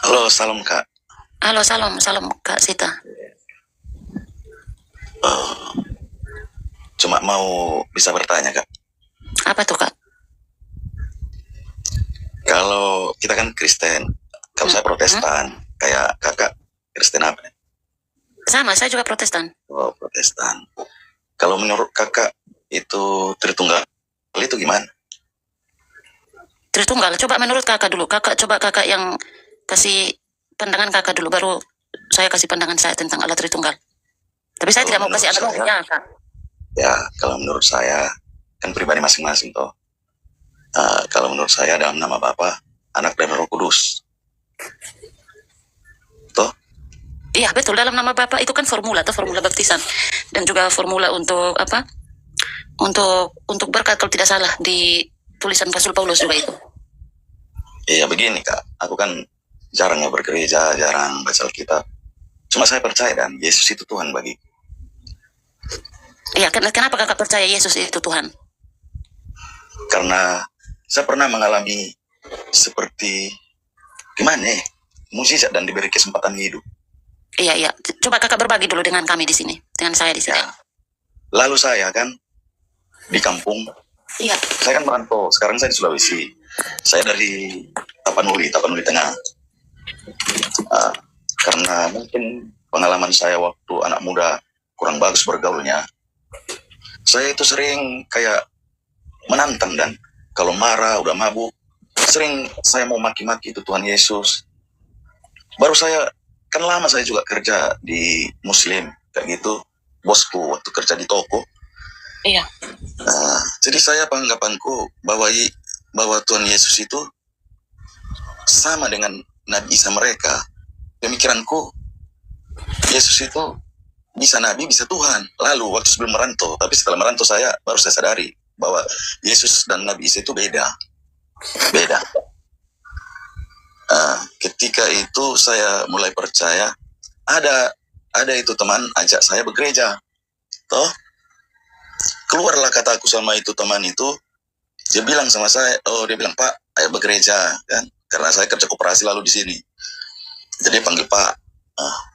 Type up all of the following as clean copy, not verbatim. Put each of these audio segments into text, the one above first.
Halo, salam Kak. Halo, salam, salam Kak Sita. Cuma mau bisa bertanya Kak. Apa tuh Kak? Kalau kita kan Kristen, kalau saya Protestan, kayak Kakak Kristen apa? Sama, saya juga Protestan. Oh, Protestan. Kalau menurut Kakak itu Tritunggal itu gimana? Tritunggal. Coba menurut Kakak dulu. Kakak yang kasih pandangan Kakak dulu, baru saya kasih pandangan saya tentang Allah Tritunggal. Tapi saya tidak mau kasih analoginya, Kak. Ya, kalau menurut saya kan pribadi masing-masing toh. Kalau menurut saya dalam nama Bapa, Anak dan Roh Kudus. Toh? Iya, betul. Dalam nama Bapa itu kan formula atau formula baptisan dan juga formula untuk apa? Untuk berkat kalau tidak salah di tulisan Rasul Paulus juga itu. Iya begini Kak, aku kan jarang ya bergereja, jarang baca Alkitab. Cuma saya percaya dan Yesus itu Tuhan bagi. Iya, kenapa Kakak percaya Yesus itu Tuhan? Karena saya pernah mengalami seperti gimana ya, mujizat dan diberi kesempatan hidup. Iya. Coba Kakak berbagi dulu dengan kami di sini, dengan saya di sini. Ya. Lalu saya kan di kampung. Iya. Saya kan merantau. Sekarang saya di Sulawesi. Saya dari Tapanuli Tengah. Karena mungkin pengalaman saya waktu anak muda kurang bagus bergaulnya, saya itu sering kayak menantang dan kalau marah udah mabuk, sering saya mau maki-maki itu Tuhan Yesus. Baru saya kan lama saya juga kerja di Muslim kayak gitu, bosku waktu kerja di toko. Iya. Jadi saya penganggapanku bahwa Tuhan Yesus itu sama dengan Nabi Isa mereka. Pemikiranku Yesus itu bisa Nabi, bisa Tuhan. Lalu waktu sebelum merantau, tapi setelah merantau saya baru saya sadari bahwa Yesus dan Nabi Isa itu beda. Ketika itu saya mulai percaya, ada itu teman ajak saya bergereja. Toh, keluarlah kataku sama itu teman itu, dia bilang sama saya, dia bilang, Pak, ayo bergereja, kan? Karena saya kerja koperasi lalu di sini. Jadi panggil Pak,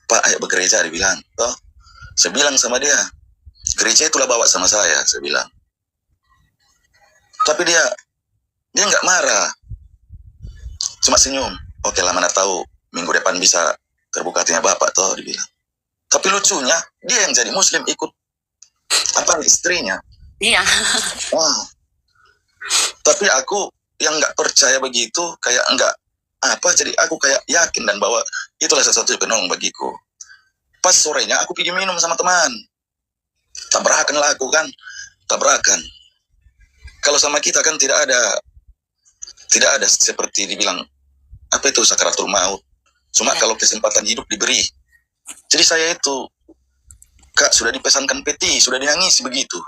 Pak, ayo bergereja, dia bilang. Toh, saya bilang sama dia, gereja itulah bawa sama saya bilang. Tapi dia nggak marah, cuma senyum. Oke lah, mana tahu minggu depan bisa terbuka hatinya Bapak, toh, dia bilang. Tapi lucunya, dia yang jadi Muslim ikut istrinya. Iya. Tapi aku yang nggak percaya begitu, kayak jadi aku kayak yakin dan bahwa itulah sesuatu yang penolong bagiku. Pas sorenya aku pergi minum sama teman, tabrakan lah aku kan, tabrakan. Kalau sama kita kan tidak ada seperti dibilang apa itu sakaratul maut. Cuma kalau kesempatan hidup diberi. Jadi saya itu Kak sudah dipesankan peti, sudah dinangis begitu.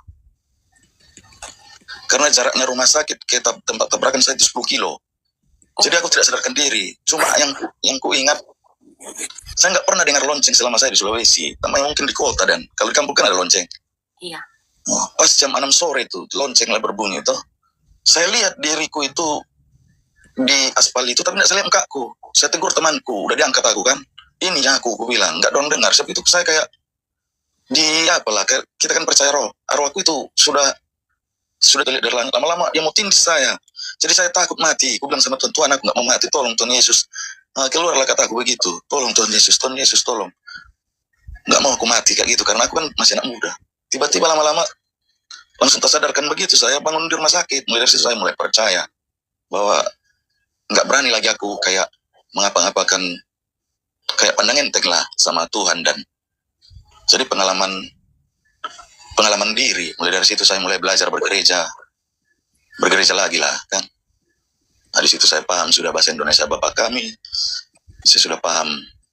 Karena jaraknya rumah sakit ke tempat tabrakan saya itu 10 kilo. Jadi aku tidak sadarkan diri. Cuma yang ku ingat, saya nggak pernah dengar lonceng selama saya di Sulawesi. Namanya mungkin di kota dan kalau di kampung kan ada lonceng. Iya. Pas jam 6 sore itu lonceng lah berbunyi itu. Saya lihat diriku itu di aspal itu, tapi tidak saya lihat mukaku. Saya tegur temanku, udah diangkat aku kan. Ini aku bilang, nggak dong dengar. Sebab itu saya kayak kita kan percaya roh. Arwahku itu sudah dari langit. Lama-lama dia mau tindih saya. Jadi saya takut mati. Aku bilang sama Tuhan, aku nggak mau mati. Tolong Tuhan Yesus. Keluarlah kataku begitu. Tolong Tuhan Yesus, tolong. Nggak mau aku mati kayak gitu karena aku kan masih anak muda. Tiba-tiba lama-lama langsung tersadarkan begitu. Saya bangun di rumah sakit. Mulai dari situ saya mulai percaya bahwa nggak berani lagi aku kayak mengapa-ngapakan, kayak pandang enteng lah sama Tuhan. Dan jadi pengalaman diri. Mulai dari situ saya mulai belajar bergereja lagi lah kan. Di situ saya paham sudah bahasa Indonesia Bapak kami. Saya sudah paham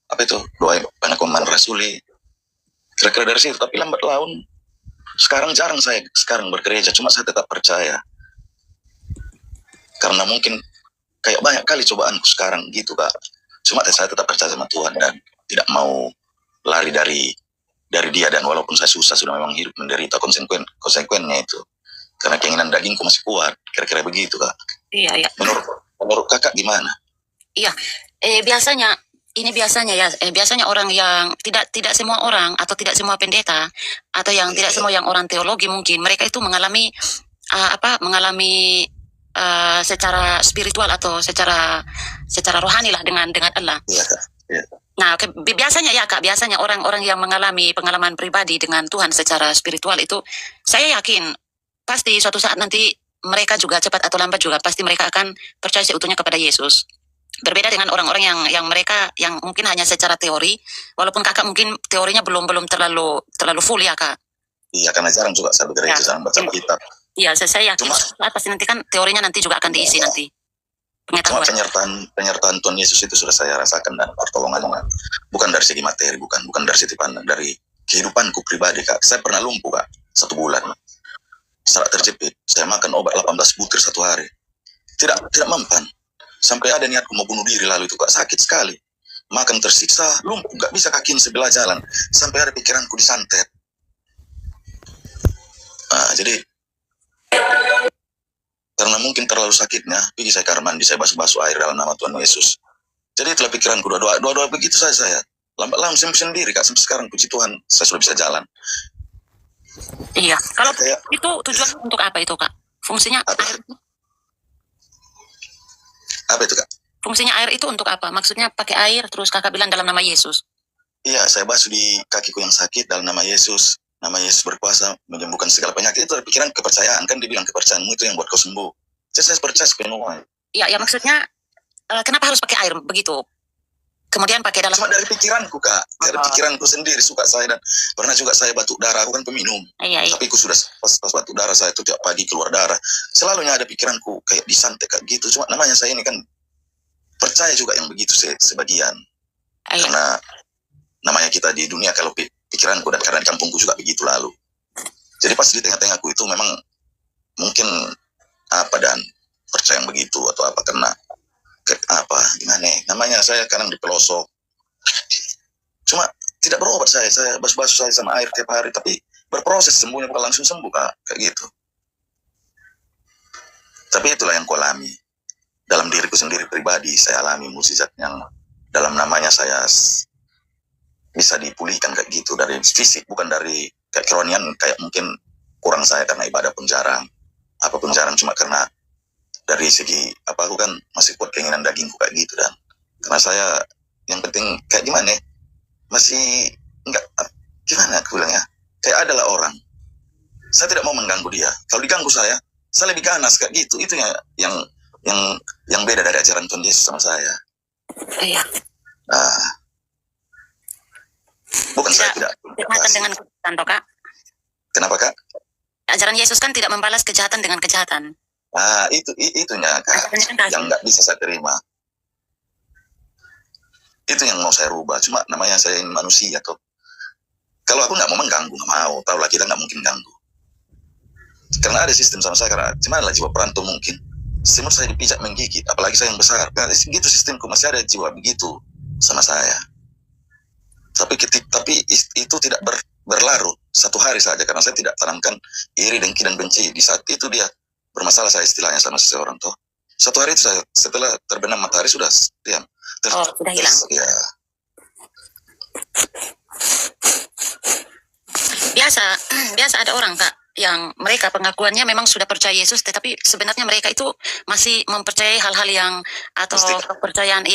apa itu doa pengakuan rasuli. Kira-kira dari situ. Tapi lambat laun sekarang jarang saya bergereja. Cuma saya tetap percaya karena mungkin kayak banyak kali cobaanku sekarang gitu Kak. Cuma saya tetap percaya sama Tuhan dan tidak mau lari dari dia. Dan walaupun saya susah sudah memang hidup menderita konsekuennya itu karena keinginan dagingku masih kuat. Kira-kira begitu Kak. Iya. Menurut Kakak gimana? Iya, Biasanya ini biasanya ya, biasanya orang yang tidak semua orang atau tidak semua pendeta atau yang tidak semua yang orang teologi mungkin mereka itu mengalami mengalami secara spiritual atau secara rohani lah dengan Allah. Iya Kak. Iya. Nah, biasanya ya Kak, biasanya orang-orang yang mengalami pengalaman pribadi dengan Tuhan secara spiritual itu, saya yakin pasti suatu saat nanti mereka juga cepat atau lambat juga pasti mereka akan percaya seutuhnya kepada Yesus. Berbeda dengan orang-orang yang mereka yang mungkin hanya secara teori, walaupun Kakak mungkin teorinya belum terlalu full ya Kak. Iya, karena jarang juga saya bergereja, jarang baca kitab. Iya, saya yakin pasti nanti kan teorinya nanti juga akan diisi nanti. Cuma penyertaan Tuhan Yesus itu sudah saya rasakan dan pertolongannya bukan dari segi materi, bukan dari segi pandang, dari kehidupanku pribadi Kak. Saya pernah lumpuh Kak 1 bulan, serat terjepit. Saya makan obat 18 butir 1 hari, tidak mempan. Sampai ada niatku mau bunuh diri lalu itu Kak, sakit sekali. Makan tersiksa, lumpuh, gak bisa kaki sebelah jalan. Sampai ada pikiranku disantet. Jadi karena mungkin terlalu sakitnya, pergi saya kamar mandi, saya basuh-basuh air dalam nama Tuhan Yesus. Jadi itulah pikiranku, doa begitu saya. Lambat-lambat sendiri Kak, sampai sekarang puji Tuhan, saya sudah bisa jalan. Iya, kalau itu tujuan untuk apa itu Kak? Fungsinya apa itu Kak? Fungsinya air itu untuk apa? Maksudnya pakai air terus Kakak bilang dalam nama Yesus. Iya, saya basuh di kakiku yang sakit dalam nama Yesus. Nama Yesus berkuasa menyembuhkan segala penyakit. Itu pikiran kepercayaan, kan dibilang kepercayaanmu itu yang buat kau sembuh. Jadi saya percaya sepenuhnya. Iya, ya maksudnya kenapa harus pakai air begitu? Kemudian pakai dalam... Cuma dari pikiranku Kak, dari pikiranku sendiri suka saya, dan pernah juga saya batuk darah, aku kan peminum. Iya. Tapi aku sudah pas batuk darah saya itu tiap pagi keluar darah. Selalunya ada pikiranku kayak disantet kayak gitu. Cuma namanya saya ini kan percaya juga yang begitu sebagian. Iya. Karena namanya kita di dunia, kalau pikiranku dan karena di kampungku juga begitu lalu. Jadi pas di tengah-tengahku itu memang mungkin dan percaya yang begitu atau apa, karena gimana namanya, saya kadang di pelosok. Cuma tidak berobat saya basuh-basuh saya sama air tiap hari, tapi berproses sembuhnya, bukan langsung sembuh Kak, kayak gitu. Tapi itulah yang kualami dalam diriku sendiri pribadi. Saya alami mukjizat yang dalam namanya saya bisa dipulihkan kayak gitu, dari fisik, bukan dari kayak kerohanian. Kayak mungkin kurang saya karena ibadah pun jarang, apapun jarang, cuma karena dari segi aku kan masih kuat keinginan dagingku kayak gitu. Dan karena saya yang penting kayak gimana, masih enggak gimana aku bilangnya, kayak adalah orang, saya tidak mau mengganggu dia. Kalau diganggu saya lebih ganas kayak gitu. Itu yang beda dari ajaran Tuhan Yesus sama saya. Iya. Bukan saya tidak kejahatan dengan kejahatan toh Kak. Kenapa Kak? Ajaran Yesus kan tidak membalas kejahatan dengan kejahatan. Itunya Kak, yang nggak bisa saya terima. Itu yang mau saya rubah. Cuma namanya saya ini manusia tuh. Kalau aku nggak mau mengganggu, nggak mau. Tahu lah kita nggak mungkin ganggu. Karena ada sistem sama saya, karena gimana lah jiwa perantau mungkin. Semut saya dipijak menggigit, apalagi saya yang besar. Karena gitu sistemku, masih ada jiwa begitu sama saya. Tapi itu tidak berlarut 1 hari saja, karena saya tidak tanamkan iri, dengki, dan benci. Di saat itu dia bermasalah, saya istilahnya sama seseorang tuh. 1 hari itu saya, setelah terbenam matahari sudah diam. Sudah hilang. Ya. Biasa ada orang Kak yang mereka pengakuannya memang sudah percaya Yesus, tetapi sebenarnya mereka itu masih mempercayai hal-hal yang atau kepercayaan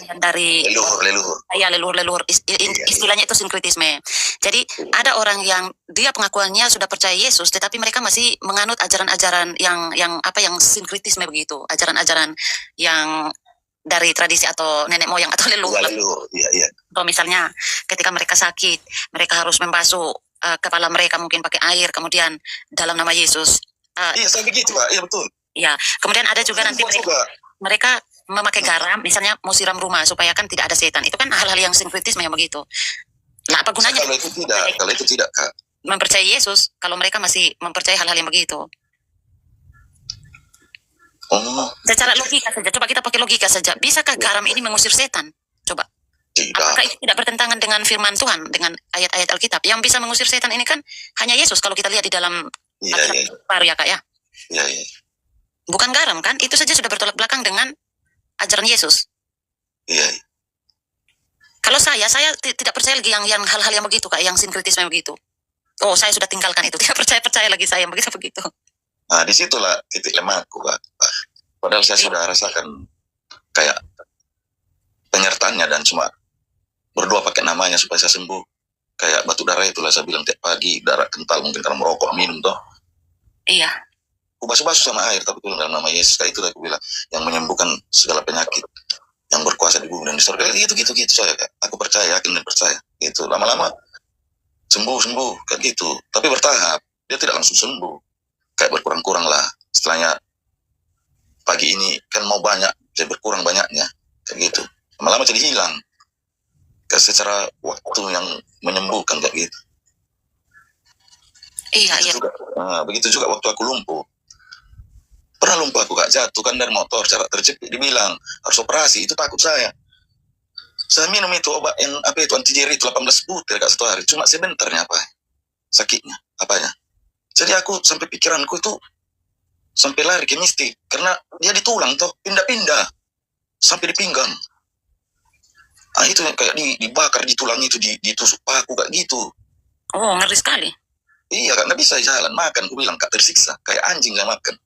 yang dari leluhur. Istilahnya itu sinkretisme. Jadi ada orang yang dia pengakuannya sudah percaya Yesus, tetapi mereka masih menganut ajaran-ajaran yang sinkretisme begitu, ajaran-ajaran yang dari tradisi atau nenek moyang atau leluhur. Iya. Atau misalnya ketika mereka sakit, mereka harus membasuh kepala mereka mungkin pakai air, kemudian dalam nama Yesus. Iya, saya begitu Pak. Iya betul. Iya, kemudian ada juga nanti mereka memakai garam, misalnya mau siram rumah supaya kan tidak ada setan. Itu kan hal-hal yang sinkretisme yang begitu. Nah, apa gunanya? Kalau itu tidak Kak. Mempercayai Yesus kalau mereka masih mempercayai hal-hal yang begitu. Secara logika saja, coba kita pakai logika saja. Bisakah garam ini mengusir setan? Coba. Tidak. Apakah itu tidak bertentangan dengan firman Tuhan, dengan ayat-ayat Alkitab? Yang bisa mengusir setan ini kan hanya Yesus kalau kita lihat di dalam Alkitab baru ya Kak ya. Iya. Bukan garam kan? Itu saja sudah bertolak belakang dengan ajaran Yesus. Iya. Kalau saya tidak percaya lagi yang hal-hal yang begitu Kak, yang sinkretisme begitu. Oh, saya sudah tinggalkan itu. Tidak percaya lagi saya yang begitu. Nah, disitulah titik lemahku, Kak. Padahal saya sudah rasakan kayak penyertaannya dan cuma berdoa pakai namanya supaya saya sembuh. Kayak batu darah itulah saya bilang tiap pagi, darah kental mungkin karena merokok, minum toh. Iya. Aku basuh-basuh sama air, tapi dalam nama Yesus, kayak itu aku bilang, yang menyembuhkan segala penyakit, yang berkuasa di bumi dan di surga. Gitu saya, Kak. Aku percaya, yakin dan percaya. Gitu. Lama-lama sembuh, kayak gitu. Tapi bertahap, dia tidak langsung sembuh. Kayak berkurang-kurang lah. Setelahnya, pagi ini kan mau banyak, jadi berkurang banyaknya. Kayak gitu. Lama-lama jadi hilang. Kayak secara waktu yang menyembuhkan, kayak gitu. Iya. Begitu juga waktu aku lumpuh. Pernah lumpuh aku, Kak, jatuh kan dari motor, cara terjepit, dibilang harus operasi, itu takut saya. Saya minum itu obat yang anti nyeri itu 18 butir Kak satu hari, cuma sebentarnya sakitnya, apanya. Jadi aku sampai pikiranku itu sampai lari ke mistik, karena dia di tulang tuh, pindah-pindah sampai di pinggang. Itu yang kayak dibakar di tulang itu, ditusuk paku kayak gitu. Oh, ngeri sekali. Iya, Kak, nggak bisa jalan, makan, aku bilang, Kak, tersiksa, kayak anjing nggak makan.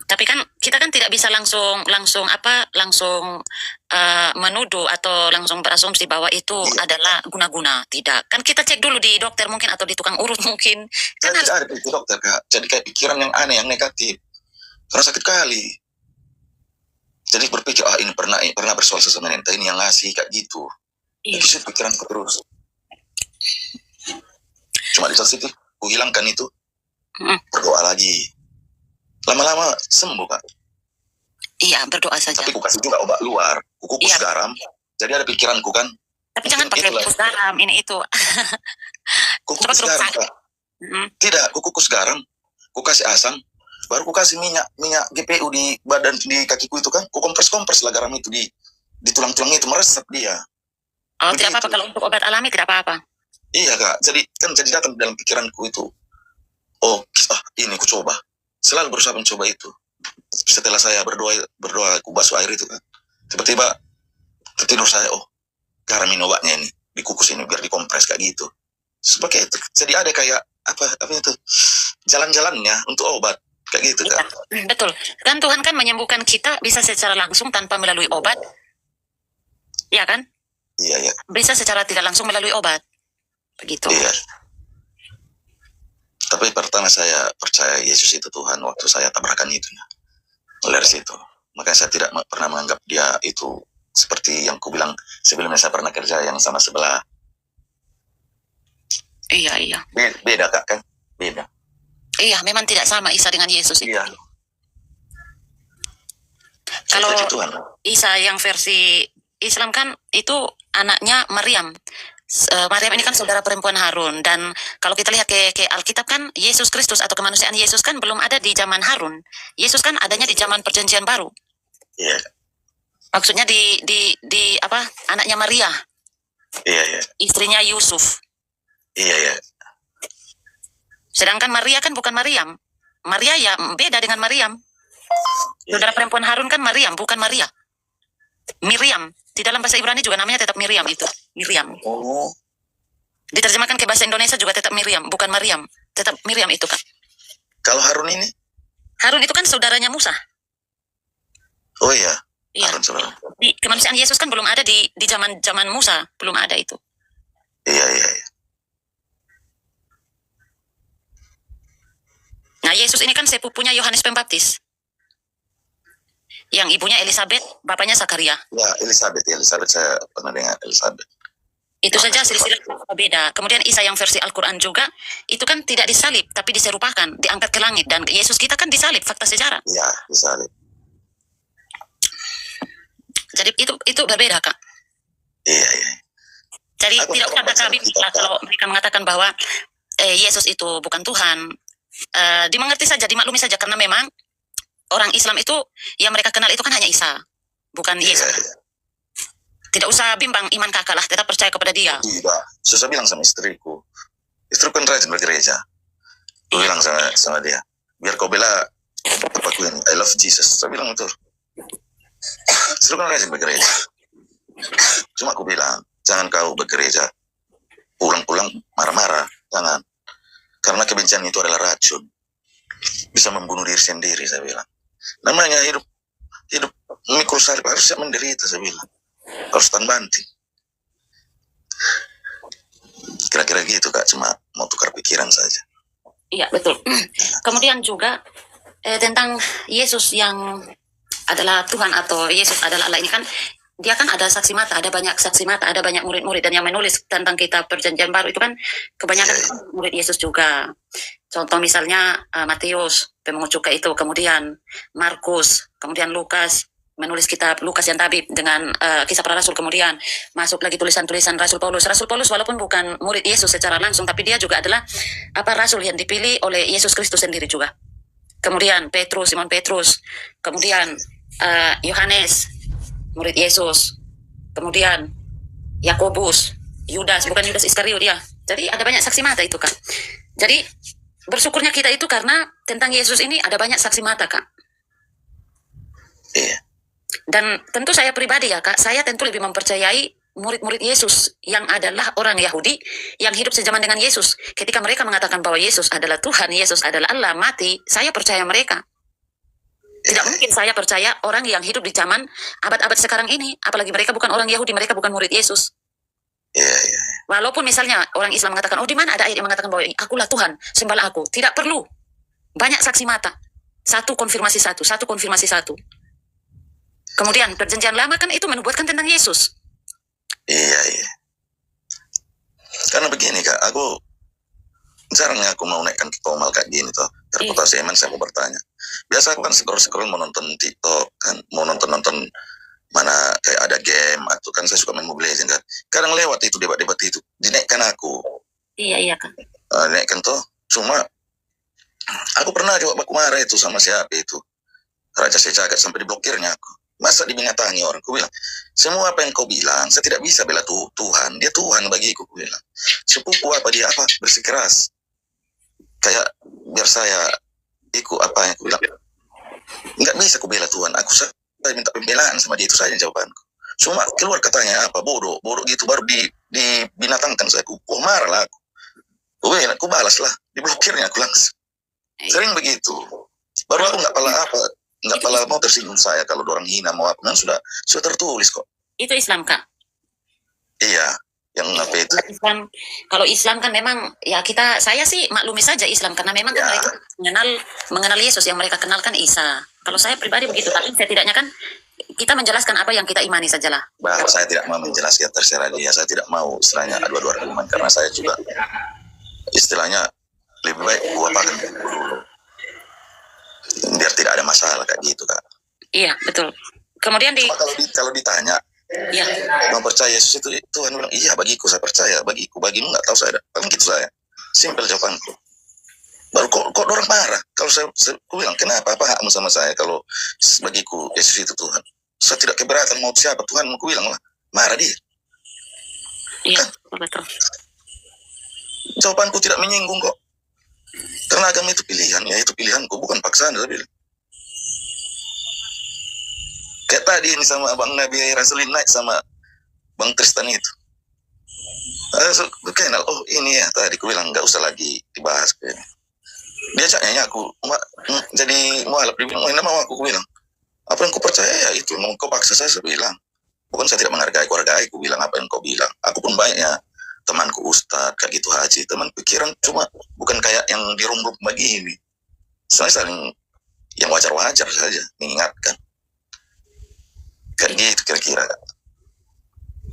Tapi kan kita kan tidak bisa langsung menuduh atau langsung berasumsi bahwa itu adalah guna-guna. Tidak. Kan kita cek dulu di dokter mungkin atau di tukang urut mungkin. Kan harus ada itu dokter, Kak. Jadi kayak pikiran yang aneh, yang negatif. Karena sakit kali. Jadi berpikir, ini pernah bersoal sama Nenta, ini yang ngasih kayak gitu. Iya. Jadi pikiranku terus. Cuma di saat itu, ku hilangkan itu. Berdoa lagi. Lama-lama sembuh, Kak. Iya, berdoa saja. Tapi ku kasih juga obat luar, ku kukus garam. Jadi ada pikiranku kan. Tapi jangan pakai kukus garam, ini itu. Ku kukus garam, Kak. Tidak, ku kukus garam, ku kasih asam, baru ku kasih minyak GPU di badan, di kakiku itu kan. Ku kompres lah garam itu di tulang-tulang itu, meresap dia. Oh, tidak apa-apa kalau untuk obat alami tidak apa-apa. Iya, Kak. Jadi datang dalam pikiranku itu. Ini ku coba. Selalu berusaha mencoba itu. Setelah saya berdoa aku basuh air itu kan. Tiba-tiba tertidur saya, garam ini obatnya ini, dikukus ini biar dikompres kayak gitu. Sebagai itu. Jadi ada kayak apa itu? Jalan-jalannya untuk obat kayak gitu, Kak. Betul. Kan Tuhan kan menyembuhkan kita bisa secara langsung tanpa melalui obat. Ya kan? Iya. Bisa secara tidak langsung melalui obat. Begitu. Iya. Tapi pertama saya percaya Yesus itu Tuhan waktu saya tabrakan itu ya. Dari situ. Makanya saya tidak pernah menganggap dia itu seperti yang ku bilang sebelumnya saya pernah kerja yang sama sebelah. Iya. Beda, Kak, kan? Beda. Iya, memang tidak sama Isa dengan Yesus itu. Iya. Kalau Isa yang versi Islam kan itu anaknya Maryam. Maryam ini kan saudara perempuan Harun, dan kalau kita lihat ke Alkitab kan Yesus Kristus atau kemanusiaan Yesus kan belum ada di zaman Harun. Yesus kan adanya di zaman Perjanjian Baru. Iya. Maksudnya di apa? Anaknya Maria. Iya. Istrinya Yusuf. Iya. Sedangkan Maria kan bukan Maryam. Maria ya beda dengan Maryam. Saudara perempuan Harun kan Maryam, bukan Maria. Miriam. Di dalam bahasa Ibrani juga namanya tetap Miriam itu. Miriam. Oh. Diterjemahkan ke bahasa Indonesia juga tetap Miriam, bukan Maryam. Tetap Miriam itu, Kak. Kalau Harun ini? Harun itu kan saudaranya Musa. Oh iya. Iya. Harun saudara. Di kemanusiaan Yesus kan belum ada di zaman Musa, belum ada itu. Iya. Nah, Yesus ini kan sepupunya Yohanes Pembaptis. Yang ibunya Elizabeth, bapaknya Zakaria. Ya, Elizabeth saya pernah dengar Elizabeth. Itu saja silsilah berbeda. Kemudian Isa yang versi Al-Quran juga, itu kan tidak disalib, tapi diserupakan, diangkat ke langit. Dan Yesus kita kan disalib, fakta sejarah. Iya, disalib. Jadi itu berbeda, Kak. Iya. Jadi tidak usah ada kalau mereka mengatakan bahwa Yesus itu bukan Tuhan. Dimengerti saja, dimaklumi saja, karena memang orang Islam itu yang mereka kenal itu kan hanya Isa, bukan Yesus. Iya. Tidak usah bimbang iman kakak lah, tetap percaya kepada dia. Tidak. Saya bilang sama istriku kan rajin bergereja. Aku bilang sama dia, biar kau bela papaku ini, I love Jesus. Saya bilang betul. Istriku kan rajin bergereja. Cuma aku bilang, jangan kau bergereja pulang-pulang marah-marah, jangan. Karena kebencian itu adalah racun, bisa membunuh diri sendiri, saya bilang. Namanya hidup mikul salib harus siap menderita, saya bilang. Harus tahan banting. Kira-kira gitu Kak, cuma mau tukar pikiran saja. Iya, betul. Kemudian juga tentang Yesus yang adalah Tuhan atau Yesus adalah Allah ini kan, dia kan ada saksi mata, ada banyak saksi mata, ada banyak murid-murid, dan yang menulis tentang kitab Perjanjian Baru itu kan kebanyakan murid Yesus juga. Contoh misalnya Matius, pemungut cukai itu, kemudian Markus, kemudian Lukas, menulis kitab Lukas yang tabib dengan kisah para rasul, kemudian masuk lagi tulisan-tulisan Rasul Paulus. Rasul Paulus walaupun bukan murid Yesus secara langsung, tapi dia juga adalah rasul yang dipilih oleh Yesus Kristus sendiri juga. Kemudian Petrus, Simon Petrus, kemudian Yohanes, murid Yesus, kemudian Yakobus, Yudas, bukan Yudas Iskariot ya. Jadi ada banyak saksi mata itu Kak. Jadi bersyukurnya kita itu karena tentang Yesus ini ada banyak saksi mata Kak. Iya. Dan tentu saya pribadi ya Kak, saya tentu lebih mempercayai murid-murid Yesus yang adalah orang Yahudi yang hidup sejaman dengan Yesus. Ketika mereka mengatakan bahwa Yesus adalah Tuhan, Yesus adalah Allah, mati, saya percaya mereka. Tidak mungkin saya percaya orang yang hidup di zaman abad-abad sekarang ini, apalagi mereka bukan orang Yahudi, mereka bukan murid Yesus. Iya. Walaupun misalnya orang Islam mengatakan, oh di mana ada ayat yang mengatakan bahwa akulah Tuhan, sembahlah aku. Tidak perlu. Banyak saksi mata. Satu konfirmasi satu. Kemudian Perjanjian Lama kan itu menubuatkan tentang Yesus. Iya. Karena begini Kak, aku jarangnya aku mau naikkan ke komal kayak gini toh. Reputasi Eman saya mau bertanya. Biasa aku kan scroll mau nonton TikTok kan, mau nonton mana kayak ada game atau kan saya suka main Mobile Legends kan. Kadang lewat itu debat-debat itu dinaikkan aku. Iya Kak. Dinaikkan toh. Cuma aku pernah coba baku marah itu sama siapa itu, Raja Sejagat, sampai diblokirnya aku. Masa dibinatangi orang? Aku bilang, semua apa yang kau bilang, saya tidak bisa bela Tuhan. Dia Tuhan bagiku, aku bilang. Sepupu apa dia apa, bersikeras. Kayak biar saya ikut apa yang aku bilang. Nggak bisa aku bela Tuhan. Aku saya minta pembelaan sama dia, itu saja jawabanku. Cuma keluar katanya apa, bodoh gitu, baru dibinatangkan saya. Aku marah lah aku. Aku balas lah, diblokirnya aku langsung. Sering begitu. Baru aku nggak pala mau tersinggung saya kalau orang hina mau apa, kan sudah tertulis kok. Itu Islam Kak. Iya, yang apa itu? Islam, kalau Islam kan memang ya saya sih maklumi saja Islam karena memang kan mereka mengenal Yesus, yang mereka kenalkan Isa. Kalau saya pribadi begitu, tapi setidaknya kan kita menjelaskan apa yang kita imani sajalah. Bahwa saya tidak mau menjelaskan, terserah dia. Saya tidak mau istilahnya adu-adu argumen karena saya juga istilahnya lebih baik gua pakai dulu. Biar tidak ada masalah kayak gitu Kak. Iya betul. Kemudian kalau ditanya, ya, mau percaya Yesus itu Tuhan, bilang iya bagiku saya percaya, bagimu nggak tahu saya, paling gitu saya. Simpel jawabanku. Baru kok orang marah kalau saya bilang kenapa, apa hakmu sama saya kalau bagiku Yesus itu Tuhan. Saya tidak keberatan mau siapa Tuhan, aku bilang lah, marah dia. Iya betul. Jawabanku tidak menyinggung kok. Karena agama itu pilihan, ya itu pilihanku, bukan paksaan. Saya bilang. Kayak tadi ini sama Bang Nabi Rasulin naik sama Bang Tristan itu. Kenal, oh ini ya tadi aku bilang nggak usah lagi dibahas. Dia ajaknya aku jadi mualaf, dia bilang, mau aku bilang. Apa yang kau percaya ya itu, mau kau paksa saya bilang. Bukan saya tidak menghargai keluarga, aku bilang apa yang kau bilang. Aku pun banyaknya temanku ustad, kayak gitu haji, teman pikiran cuma bukan kayak yang dirumbuk begini. Saling yang wajar-wajar saja, mengingatkan. Kayak gitu kira-kira.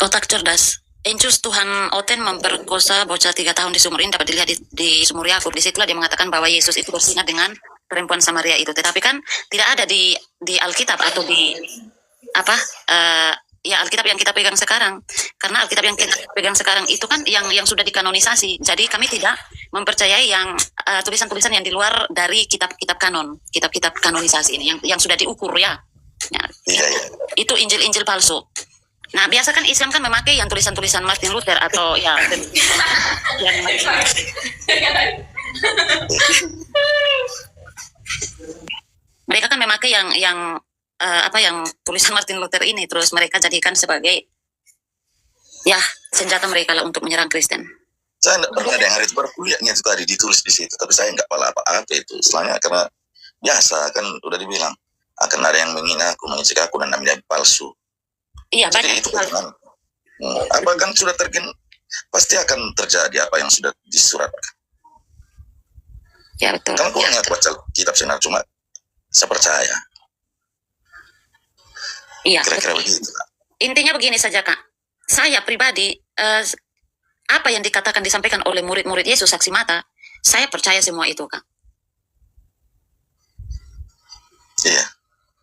Otak cerdas. Encus Tuhan Oten memperkosa bocah 3 tahun di sumur ini dapat dilihat di sumur Yakub. Disitulah dia mengatakan bahwa Yesus itu berzina dengan perempuan Samaria itu. Tetapi kan tidak ada di Alkitab atau di Alkitab yang kita pegang sekarang. Karena Alkitab yang kita pegang sekarang itu kan yang sudah dikanonisasi. Jadi kami tidak mempercayai yang tulisan-tulisan yang di luar dari kitab-kitab kanonisasi ini yang sudah diukur ya. Iya. Itu Injil-Injil palsu. Nah, biasa kan Islam kan memakai yang tulisan-tulisan Martin Luther atau yang mereka kan memakai yang tulisan Martin Luther ini, terus mereka jadikan sebagai Ya, senjata mereka lah untuk menyerang Kristen. Saya tidak pernah ada yang hari itu baru kuliahnya itu tadi ditulis di situ, tapi saya nggak pala apa-apa itu. Selanya karena biasa kan udah dibilang akan ada yang menghina aku, mengecek aku dan namanya palsu. Iya, Jadi banyak. itu kan apa kan sudah pasti akan terjadi apa yang sudah disuratkan. Ya, betul. Kalau aku Ya, nggak baca kitab senar cuma saya percaya. iya, Kira-kira betul. begitu. Intinya begini saja, Kak. Saya pribadi, apa yang dikatakan disampaikan oleh murid-murid Yesus saksi mata, saya percaya semua itu, Kak. Iya.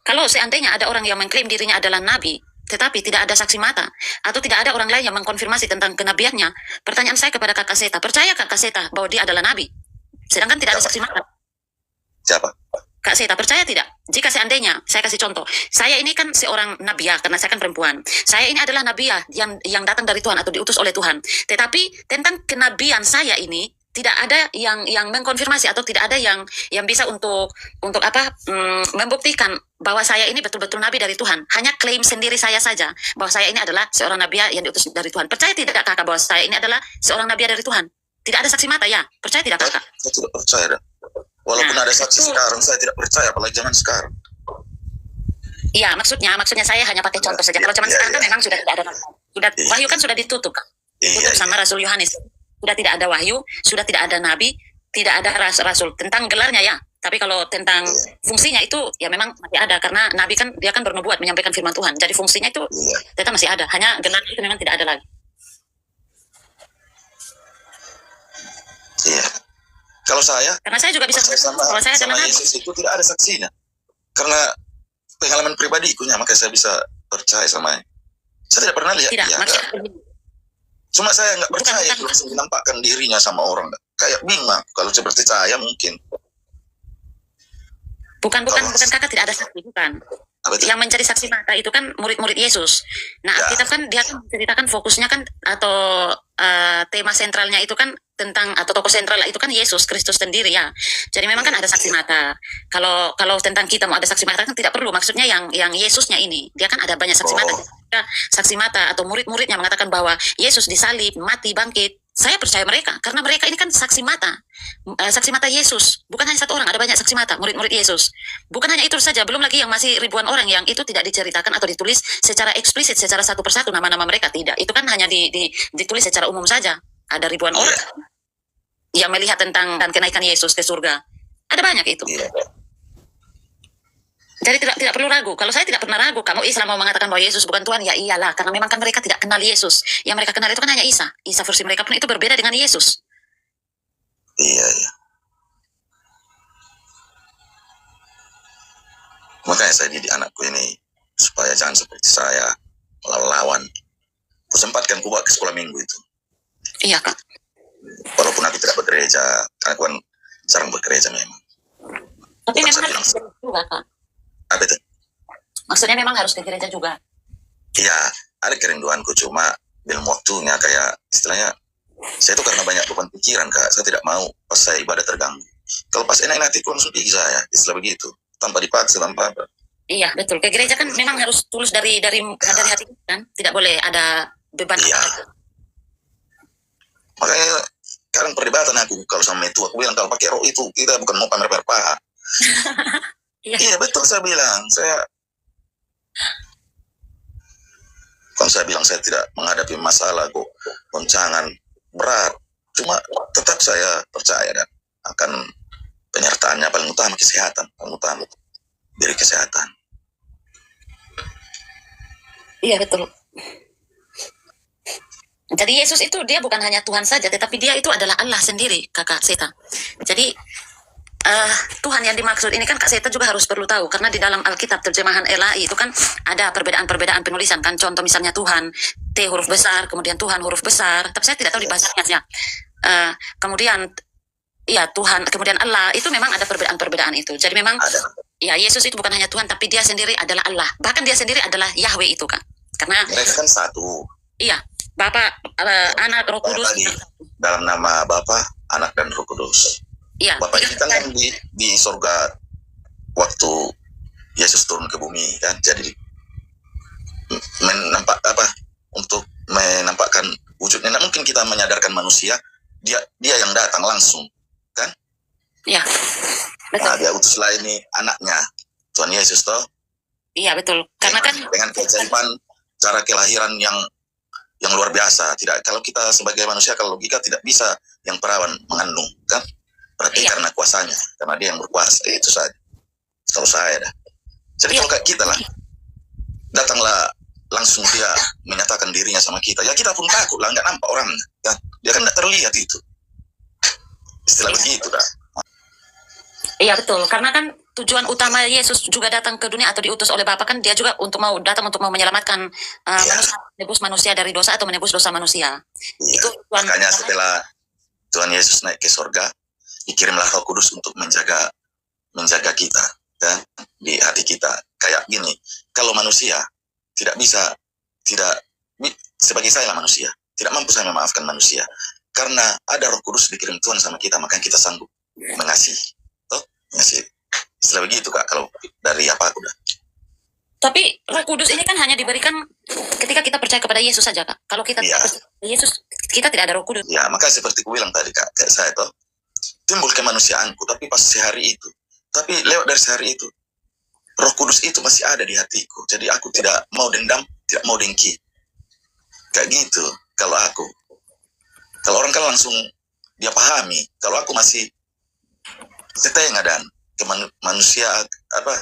Kalau seandainya ada orang yang mengklaim dirinya adalah nabi, tetapi tidak ada saksi mata, atau tidak ada orang lain yang mengkonfirmasi tentang kenabiannya, pertanyaan saya kepada Kakak Seta, percaya Kakak Seta bahwa dia adalah nabi? Sedangkan tidak ada saksi mata. Siapa? Kak Seta, percaya tidak? Jika seandainya, saya kasih contoh, saya ini kan seorang nabiah, karena saya kan perempuan. Saya ini adalah nabiah yang datang dari Tuhan atau diutus oleh Tuhan. Tetapi tentang kenabian saya ini, tidak ada yang mengkonfirmasi atau tidak ada yang bisa untuk apa membuktikan bahwa saya ini betul-betul nabi dari Tuhan. Hanya klaim sendiri saya saja bahwa saya ini adalah seorang nabiah yang diutus dari Tuhan. Percaya tidak Kakak bahwa saya ini adalah seorang nabiah dari Tuhan? Tidak ada saksi mata ya? Percaya tidak Kakak? Saya tidak percaya. Walaupun ada saksi sekarang, saya tidak percaya, apalagi zaman sekarang. Iya, maksudnya saya hanya pakai contoh saja. Kalau zaman sekarang kan memang sudah tidak ada, wahyu kan sudah ditutup, Kak. Tutup sama Rasul Yohanes. Sudah tidak ada wahyu, sudah tidak ada nabi, tidak ada rasul. Tentang gelarnya ya, tapi kalau tentang fungsinya itu ya memang masih ada, karena nabi kan dia kan bernubuat menyampaikan firman Tuhan. Jadi fungsinya itu tetap masih ada, hanya gelar itu memang tidak ada lagi. Iya. Kalau saya, Karena saya juga bisa kalau saya adalah nabi. Yesus itu tidak ada saksinya. Karena pengalaman pribadiku, makanya saya bisa percaya sama. Saya tidak pernah lihat Tidak, dia. maksudnya Cuma saya nggak percaya kalau menampakkan dirinya sama orang. Kayak bingung kalau seperti saya mungkin. Bukan Kakak tidak ada saksi, bukan. Yang mencari saksi mata itu kan murid-murid Yesus. Nah, Alkitab kan dia kan menceritakan fokusnya kan atau tema sentralnya itu kan tentang, atau tokoh sentral itu kan Yesus Kristus sendiri ya. Jadi memang kan ada saksi mata. Kalau tentang kita mau ada saksi mata kan tidak perlu. Maksudnya yang Yesusnya ini, dia kan ada banyak saksi mata. Saksi mata atau murid-muridnya mengatakan bahwa Yesus disalib, mati, bangkit. Saya percaya mereka, karena mereka ini kan saksi mata Yesus. Bukan hanya satu orang, ada banyak saksi mata murid-murid Yesus. Bukan hanya itu saja, belum lagi yang masih ribuan orang yang itu tidak diceritakan atau ditulis secara eksplisit, secara satu persatu nama-nama mereka, tidak. Itu kan hanya ditulis secara umum saja. Ada ribuan orang yang melihat tentang dan kenaikan Yesus ke surga. Ada banyak itu. Jadi tidak perlu ragu. Kalau saya tidak pernah ragu, kamu Islam mau mengatakan bahwa Yesus bukan Tuhan, ya iyalah. Karena memang kan mereka tidak kenal Yesus. Yang mereka kenal itu kan hanya Isa. Isa versi mereka pun itu berbeda dengan Yesus. Iya. Makanya saya didik anakku ini supaya jangan seperti saya lawan. Kusempatkan ku bawa ke sekolah minggu itu. Iya, Kak. Walaupun aku tidak begereja, aku kan jarang begereja memang. Tapi memang harus ke gereja juga, Kak. Apa itu? Maksudnya memang harus ke gereja juga. Iya, ada kerinduanku, cuma belum waktunya. Kayak istilahnya, saya itu karena banyak beban pikiran, Kak. Saya tidak mau pas saya ibadah terganggu. Kalau pas enak hati langsung pergi saya, istilah begitu. Tanpa dipaksa, tanpa apa. Iya, betul. Ke gereja kan memang harus tulus dari hati kan. Tidak boleh ada beban. Iya. Makanya sekarang perdebatan aku kalau sama itu, aku bilang kalau pakai roh itu kita bukan mau pamer paha. Iya betul, saya bilang saya bilang saya tidak menghadapi masalah kok, goncangan berat, cuma tetap saya percaya dan akan penyertaannya paling utama kesehatan, paling utama diri kesehatan. Iya betul. Jadi Yesus itu dia bukan hanya Tuhan saja, tetapi dia itu adalah Allah sendiri, Kakak Seta. Jadi Tuhan yang dimaksud ini kan Kak Seta juga harus perlu tahu, karena di dalam Alkitab terjemahan LAI itu kan ada perbedaan-perbedaan penulisan kan. Contoh misalnya Tuhan T huruf besar, kemudian Tuhan huruf besar, tapi saya tidak tahu di bahasanya ya. Kemudian ya Tuhan, kemudian Allah, itu memang ada perbedaan-perbedaan itu. Jadi memang ya Yesus itu bukan hanya Tuhan, tapi dia sendiri adalah Allah. Bahkan dia sendiri adalah Yahweh itu, Kak. Karena mereka kan satu. Iya, Bapa, Anak, Roh Kudus. Dalam nama Bapa, Anak dan Roh Kudus. Iya. Bapak kita kan di surga waktu Yesus turun ke bumi kan, jadi untuk menampakkan kita menyadarkan manusia, dia yang datang langsung, kan? Iya, betul. Nah, dia utuslah ini anaknya, Tuhan Yesus toh. Iya betul. Karena kan dengan keajaiban cara kelahiran yang luar biasa. Tidak, kalau kita sebagai manusia, kalau logika tidak bisa yang perawan mengandung, kan? Berarti Iya. karena kuasanya, karena dia yang berkuasa, itu saja. Kalau saya dah. Jadi Iya. kalau kayak kita lah, datanglah langsung dia menyatakan dirinya sama kita. Ya kita pun takut lah, nggak nampak orang. Ya, dia kan nggak terlihat itu. Istilah Iya. begitu dah. Iya betul, karena kan tujuan utama Yesus juga datang ke dunia atau diutus oleh Bapa kan dia juga untuk mau menyelamatkan manusia, menebus manusia dari dosa atau menebus dosa manusia. Iya. Itu tujuan Makanya utama. setelah Tuhan Yesus naik ke surga, dikirimlah Roh Kudus untuk menjaga kita, kan, di hati kita. Kayak gini, kalau manusia tidak bisa, sebagai saya lah manusia, tidak mampu saya memaafkan manusia, karena ada Roh Kudus dikirim Tuhan sama kita, maka kita sanggup mengasihi. Mengasihi. Istilah begitu Kak, kalau dari apa aku dah. Tapi Roh Kudus ini kan hanya diberikan ketika kita percaya kepada Yesus saja Kak. Kalau kita tidak percaya kepada Yesus, kita tidak ada Roh Kudus. Ya, maka seperti ku bilang tadi Kak, kayak saya toh, timbul kemanusiaanku, tapi pas sehari itu, tapi lewat dari sehari itu, Roh Kudus itu masih ada di hatiku. Jadi aku tidak mau dendam, tidak mau dengki. Kayak gitu kalau aku. Kalau orang kan langsung dia pahami. Kalau aku masih setengah dan manusia apa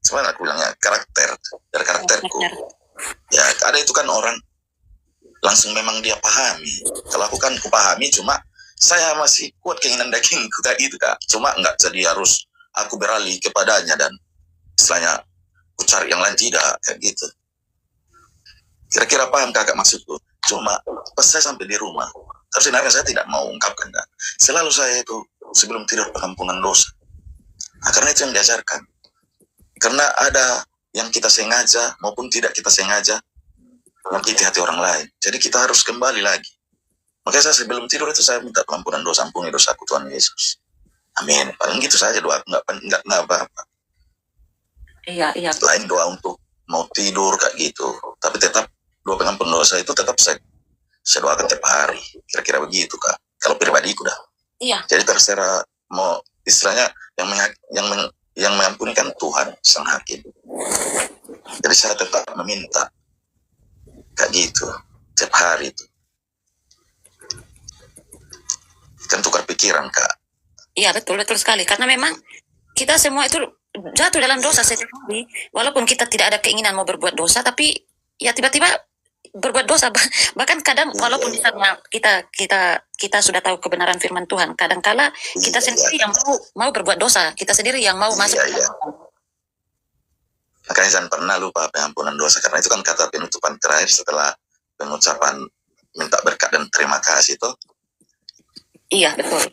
sebenarnya aku bilangnya karakter dari karakterku. Ya ada itu kan orang langsung memang dia pahami. Kalau aku kan ku pahami, cuma saya masih kuat keinginan dagingku kayak gitu Kak. Cuma nggak jadi harus aku beralih kepadanya dan istilahnya ku cari yang lain, tidak kayak gitu. Kira-kira paham Kakak maksudku? Cuma pas saya sampai di rumah, tapi sebenarnya saya tidak mau ungkapkan kan. Selalu saya itu sebelum tidur pengampunan dosa. Nah, karena itu yang diajarkan. Karena ada yang kita sengaja maupun tidak kita sengaja menyakiti hati orang lain. Jadi kita harus kembali lagi. Makanya saya sebelum tidur itu saya minta pengampunan dosa, ampuni dosaku Tuhan Yesus. Amin. Paling gitu saja doa, nggak apa-apa. Iya. Lain doa untuk mau tidur kayak gitu. Tapi tetap doa pengampunan dosa itu tetap saya doakan tiap hari. Kira-kira begitu Kak. Kalau pribadiku dah. Iya. Jadi terserah mau istilahnya yang mengampuni kan Tuhan sang hakim. Jadi saya tetap meminta kayak gitu tiap hari itu. Kan tukar pikiran Kak. Iya betul sekali. Karena memang kita semua itu jatuh dalam dosa setiap hari. Walaupun kita tidak ada keinginan mau berbuat dosa, tapi ya tiba-tiba berbuat dosa. Bahkan kadang walaupun misalnya kita sudah tahu kebenaran firman Tuhan, kadangkala kita sendiri yang mau berbuat dosa, kita sendiri yang mau masuk. Makanya jangan pernah lupa pengampunan dosa, karena itu kan kata penutupan terakhir setelah pengucapan minta berkat dan terima kasih itu. Iya betul.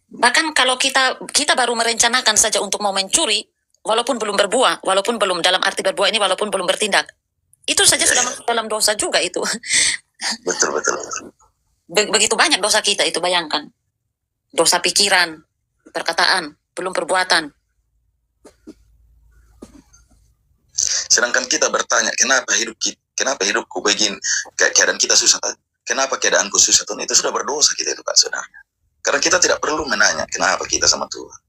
Bahkan kalau kita baru merencanakan saja untuk mau mencuri, walaupun belum berbuah, walaupun belum dalam arti berbuah ini, walaupun belum bertindak, itu saja sudah masuk dalam dosa juga itu. Betul. Begitu banyak dosa kita itu, bayangkan. Dosa pikiran, perkataan, belum perbuatan. Sedangkan kita bertanya, kenapa hidupku begini, keadaan kita susah, kenapa keadaanku susah, Tuhan, itu sudah berdosa kita itu Pak sebenarnya. Karena kita tidak perlu menanya kenapa kita sama Tuhan.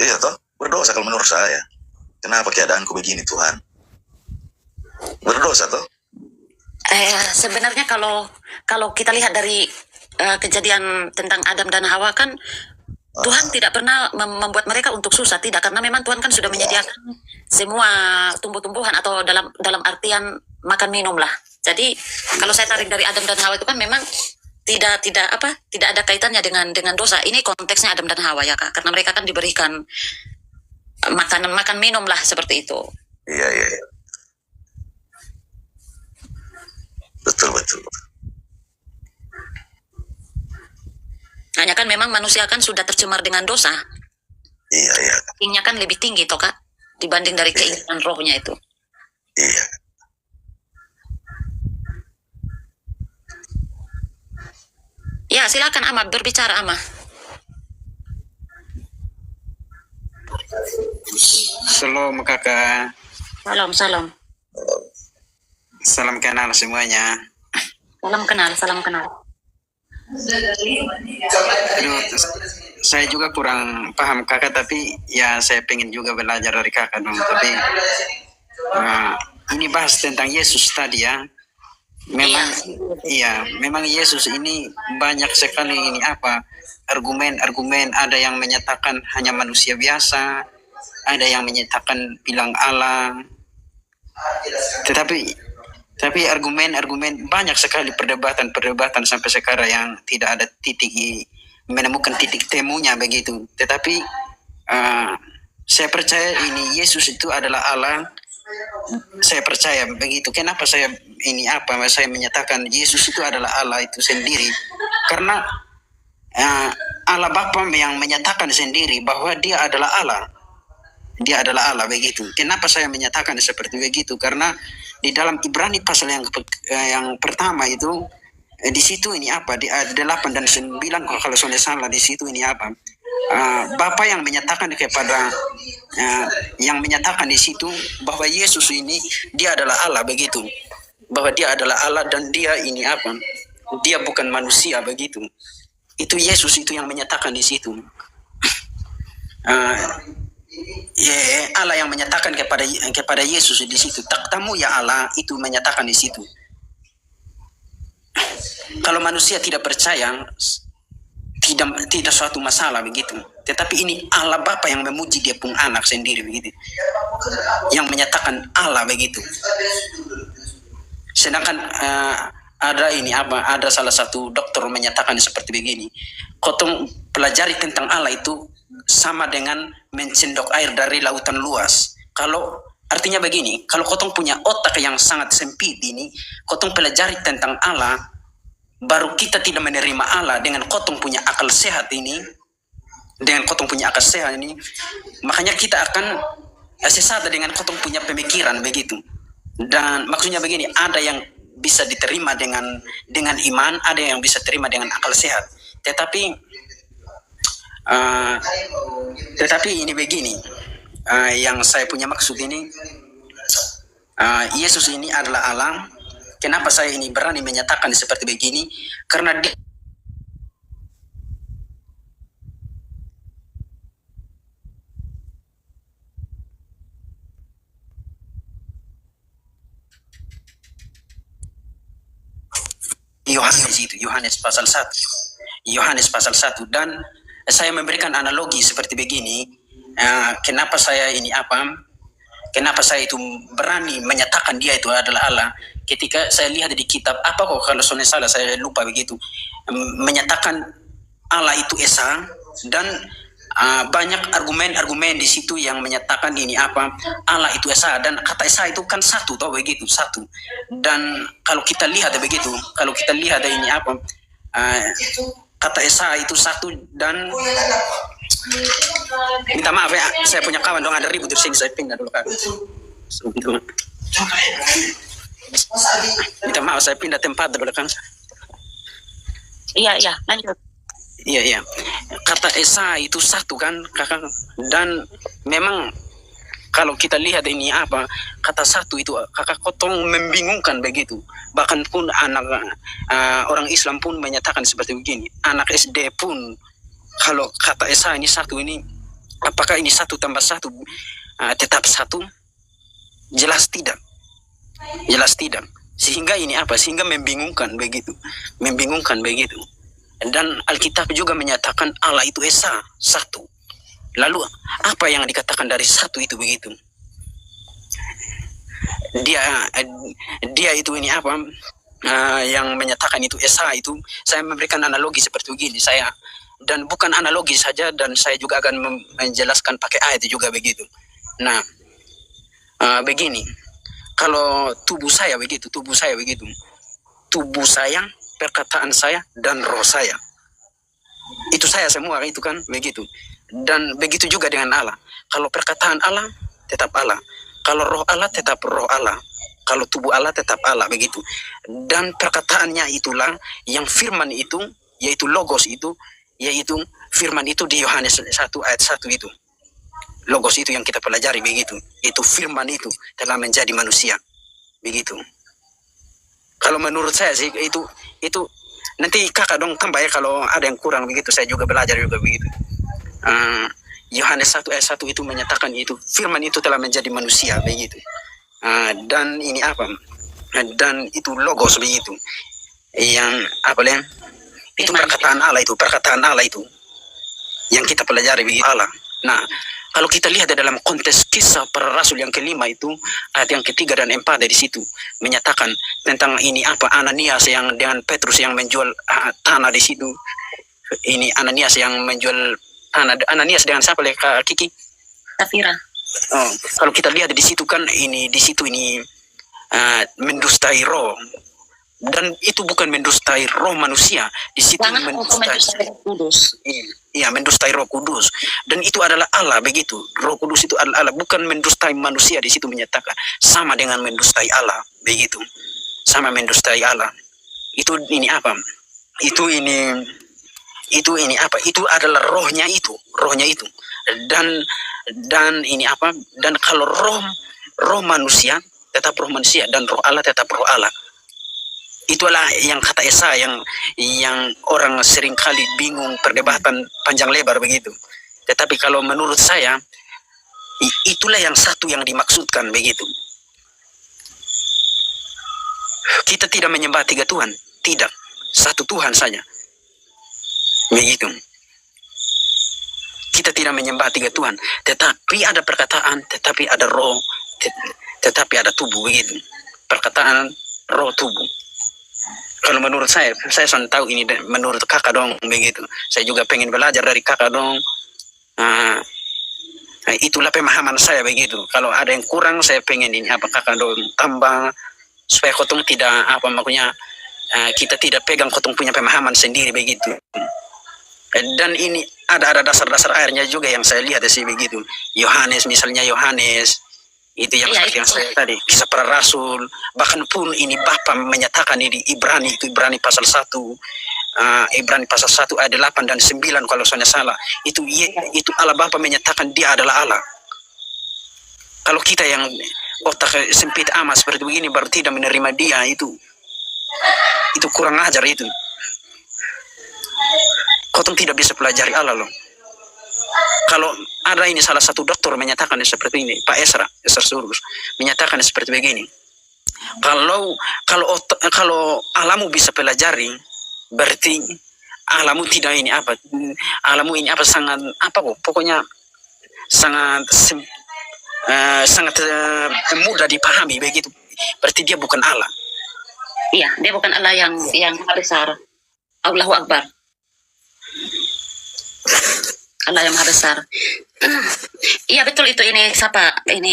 Iya toh, berdosa kalau menurut saya. Kenapa keadaanku begini Tuhan? Berdosa toh? Sebenarnya kalau kita lihat dari kejadian tentang Adam dan Hawa kan, Tuhan tidak pernah membuat mereka untuk susah, tidak, karena memang Tuhan kan sudah menyediakan semua tumbuh-tumbuhan atau dalam artian makan minum lah. Jadi kalau saya tarik dari Adam dan Hawa itu kan memang tidak ada kaitannya dengan dosa. Ini konteksnya Adam dan Hawa ya Kak, karena mereka kan diberikan makan minum lah seperti itu. Iya. Betul. Hanya kan memang manusia kan sudah tercemar dengan dosa. Iya. Keinginannya kan lebih tinggi toh Kak, dibanding dari keinginan rohnya itu. Iya. Ya silakan Ama, berbicara Ama. Shalom kakak. Salam. Salam kenal semuanya. Salam kenal, salam kenal. Aduh, saya juga kurang paham kakak, tapi ya saya pengen juga belajar dari kakak dong. Tapi ini bahas tentang Yesus tadi ya. Memang iya, memang Yesus ini banyak sekali ini argumen-argumen. Ada yang menyatakan hanya manusia biasa, ada yang menyatakan bilang Allah. Tapi argumen-argumen banyak sekali, perdebatan sampai sekarang yang tidak ada menemukan titik temunya begitu. Tetapi saya percaya ini Yesus itu adalah Allah. Saya percaya begitu. Kenapa saya menyatakan Yesus itu adalah Allah itu sendiri? Karena Allah Bapa yang menyatakan sendiri bahwa Dia adalah Allah. Dia adalah Allah begitu. Kenapa saya menyatakan seperti begitu? Karena di dalam Ibrani pasal yang pertama itu di situ ini di ayat 8 dan 9 kalau saya salah di situ ini Bapa yang menyatakan di situ bahwa Yesus ini Dia adalah Allah begitu. Bahwa Dia adalah Allah dan Dia ini Dia bukan manusia begitu. Itu Yesus itu yang menyatakan di situ. Allah yang menyatakan kepada Yesus di situ. Tamu ya Allah itu menyatakan di situ. Kalau manusia tidak percaya, tidak suatu masalah begitu. Tetapi ini Allah Bapa yang memuji Dia pun anak sendiri begitu, yang menyatakan Allah begitu. Sedangkan ada salah satu dokter menyatakan seperti begini, kotong pelajari tentang Allah itu sama dengan mencendok air dari lautan luas. Kalau artinya begini, kalau kotong punya otak yang sangat sempit ini, kotong pelajari tentang Allah, baru kita tidak menerima Allah dengan kotong punya akal sehat ini. Makanya kita akan sesat dengan kotong punya pemikiran begitu. Dan maksudnya begini, ada yang bisa diterima dengan iman, ada yang bisa terima dengan akal sehat. Tetapi ini begini, yang saya punya maksud ini, Yesus ini adalah Allah. Kenapa saya ini berani menyatakan seperti begini? Karena Yohanes pasal 1 dan saya memberikan analogi seperti begini. Kenapa saya itu berani menyatakan Dia itu adalah Allah? Ketika saya lihat di kitab kalau salah saya lupa begitu, menyatakan Allah itu Esa, dan banyak argumen di situ yang menyatakan ini Allah itu Esa, dan kata Esa itu kan satu toh begitu, satu. Dan kalau kita lihat begitu, ini kata Esa itu satu. Dan minta maaf ya, saya punya kawan dong ada ribut di sini, saya pindah dulu kan. Minta maaf, saya pindah tempat di belakang. Iya, lanjut. Iya. Kata Esa itu satu kan, kakak. Dan memang kalau kita lihat ini kata satu itu kakak kotong membingungkan begitu. Bahkan pun orang Islam pun menyatakan seperti begini. Anak SD pun kalau kata Esa ini satu ini, apakah ini 1 tambah 1 tetap 1? Jelas tidak. Sehingga ini sehingga membingungkan begitu. Dan Alkitab juga menyatakan Allah itu Esa, satu. Lalu apa yang dikatakan dari satu itu begitu? Dia itu ini yang menyatakan itu Esa itu, saya memberikan analogi seperti begini. Dan bukan analogi saja, dan saya juga akan menjelaskan pakai ayat juga begitu. Nah, begini, kalau tubuh saya begitu, tubuh saya, perkataan saya, dan roh saya, itu saya semua itu kan begitu. Dan begitu juga dengan Allah. Kalau perkataan Allah tetap Allah, kalau roh Allah tetap roh Allah, kalau tubuh Allah tetap Allah begitu. Dan perkataannya itulah yang firman itu, yaitu logos itu, yaitu firman itu di Yohanes 1 ayat 1 itu. Logos itu yang kita pelajari begitu. Itu firman itu telah menjadi manusia. Begitu. Kalau menurut saya sih itu nanti kakak dong tambah ya kalau ada yang kurang begitu, saya juga belajar juga begitu. Eh, Yohanes 1 ayat 1 itu menyatakan itu firman itu telah menjadi manusia begitu. Dan ini apa? Dan itu logos begitu. Yang apa ya? Itu Firman. perkataan Allah itu yang kita pelajari begitu Allah. Nah, kalau kita lihat di dalam konteks kisah para rasul yang kelima itu ayat yang ketiga dan empat dari situ menyatakan tentang ini apa Ananias yang dengan Petrus yang menjual tanah di situ. Ini Ananias yang menjual tanah. Ananias dengan siapa Kak Kiki? Safira. Oh, kalau kita lihat di situ kan ini di situ ini mendustai roh, dan itu bukan mendustai roh manusia, di situ Jangan untuk mendustai mendustai Roh Kudus. iya mendustai Roh Kudus, dan itu adalah Allah begitu. Roh Kudus itu adalah Allah, bukan mendustai manusia. Di situ menyatakan sama dengan mendustai Allah begitu, sama mendustai Allah. Itu ini apa? Itu ini apa? Itu adalah rohnya itu dan ini apa? Dan kalau roh manusia tetap roh manusia dan roh Allah tetap roh Allah. Itulah yang kata Esa yang orang seringkali bingung, perdebatan panjang lebar begitu. Tetapi kalau menurut saya itulah yang satu yang dimaksudkan begitu. Kita tidak menyembah tiga Tuhan, tidak, satu Tuhan saja begitu. Kita tidak menyembah tiga Tuhan, tetapi ada perkataan, tetapi ada roh, tetapi ada tubuh begitu. Perkataan, roh, tubuh. Kalau menurut saya sudah tahu ini menurut kakak dong begitu. Saya juga pengen belajar dari kakak dong. Itulah pemahaman saya begitu. Kalau ada yang kurang saya pengen ini apa kakak dong tambah supaya kotong tidak apa makanya kita tidak pegang kotong punya pemahaman sendiri begitu. Dan ini ada dasar-dasar airnya juga yang saya lihat sih begitu. Yohanes misalnya Yohanes itu yang seperti yang saya tadi kisah para rasul, bahkan pun ini Bapa menyatakan ini Ibrani pasal 1 Ibrani pasal 1 ayat 8 dan 9 kalau saya salah itu Allah Bapa menyatakan dia adalah Allah. Kalau kita yang otak sempit amat seperti begini baru tidak menerima dia, itu kurang ajar itu. Kotong tidak bisa pelajari Allah loh. Kalau ada ini salah satu dokter menyatakan seperti ini, Pak Esra Surus menyatakan seperti begini. Kalau alamu bisa pelajari, berarti alamu tidak ini apa? Alamu ini apa sangat apa kok? Pokoknya sangat mudah dipahami begitu. Berarti dia bukan Allah. Iya, dia bukan Allah yang Maha Besar. Allahu Akbar. Allah yang Maha Besar. Iya betul itu ini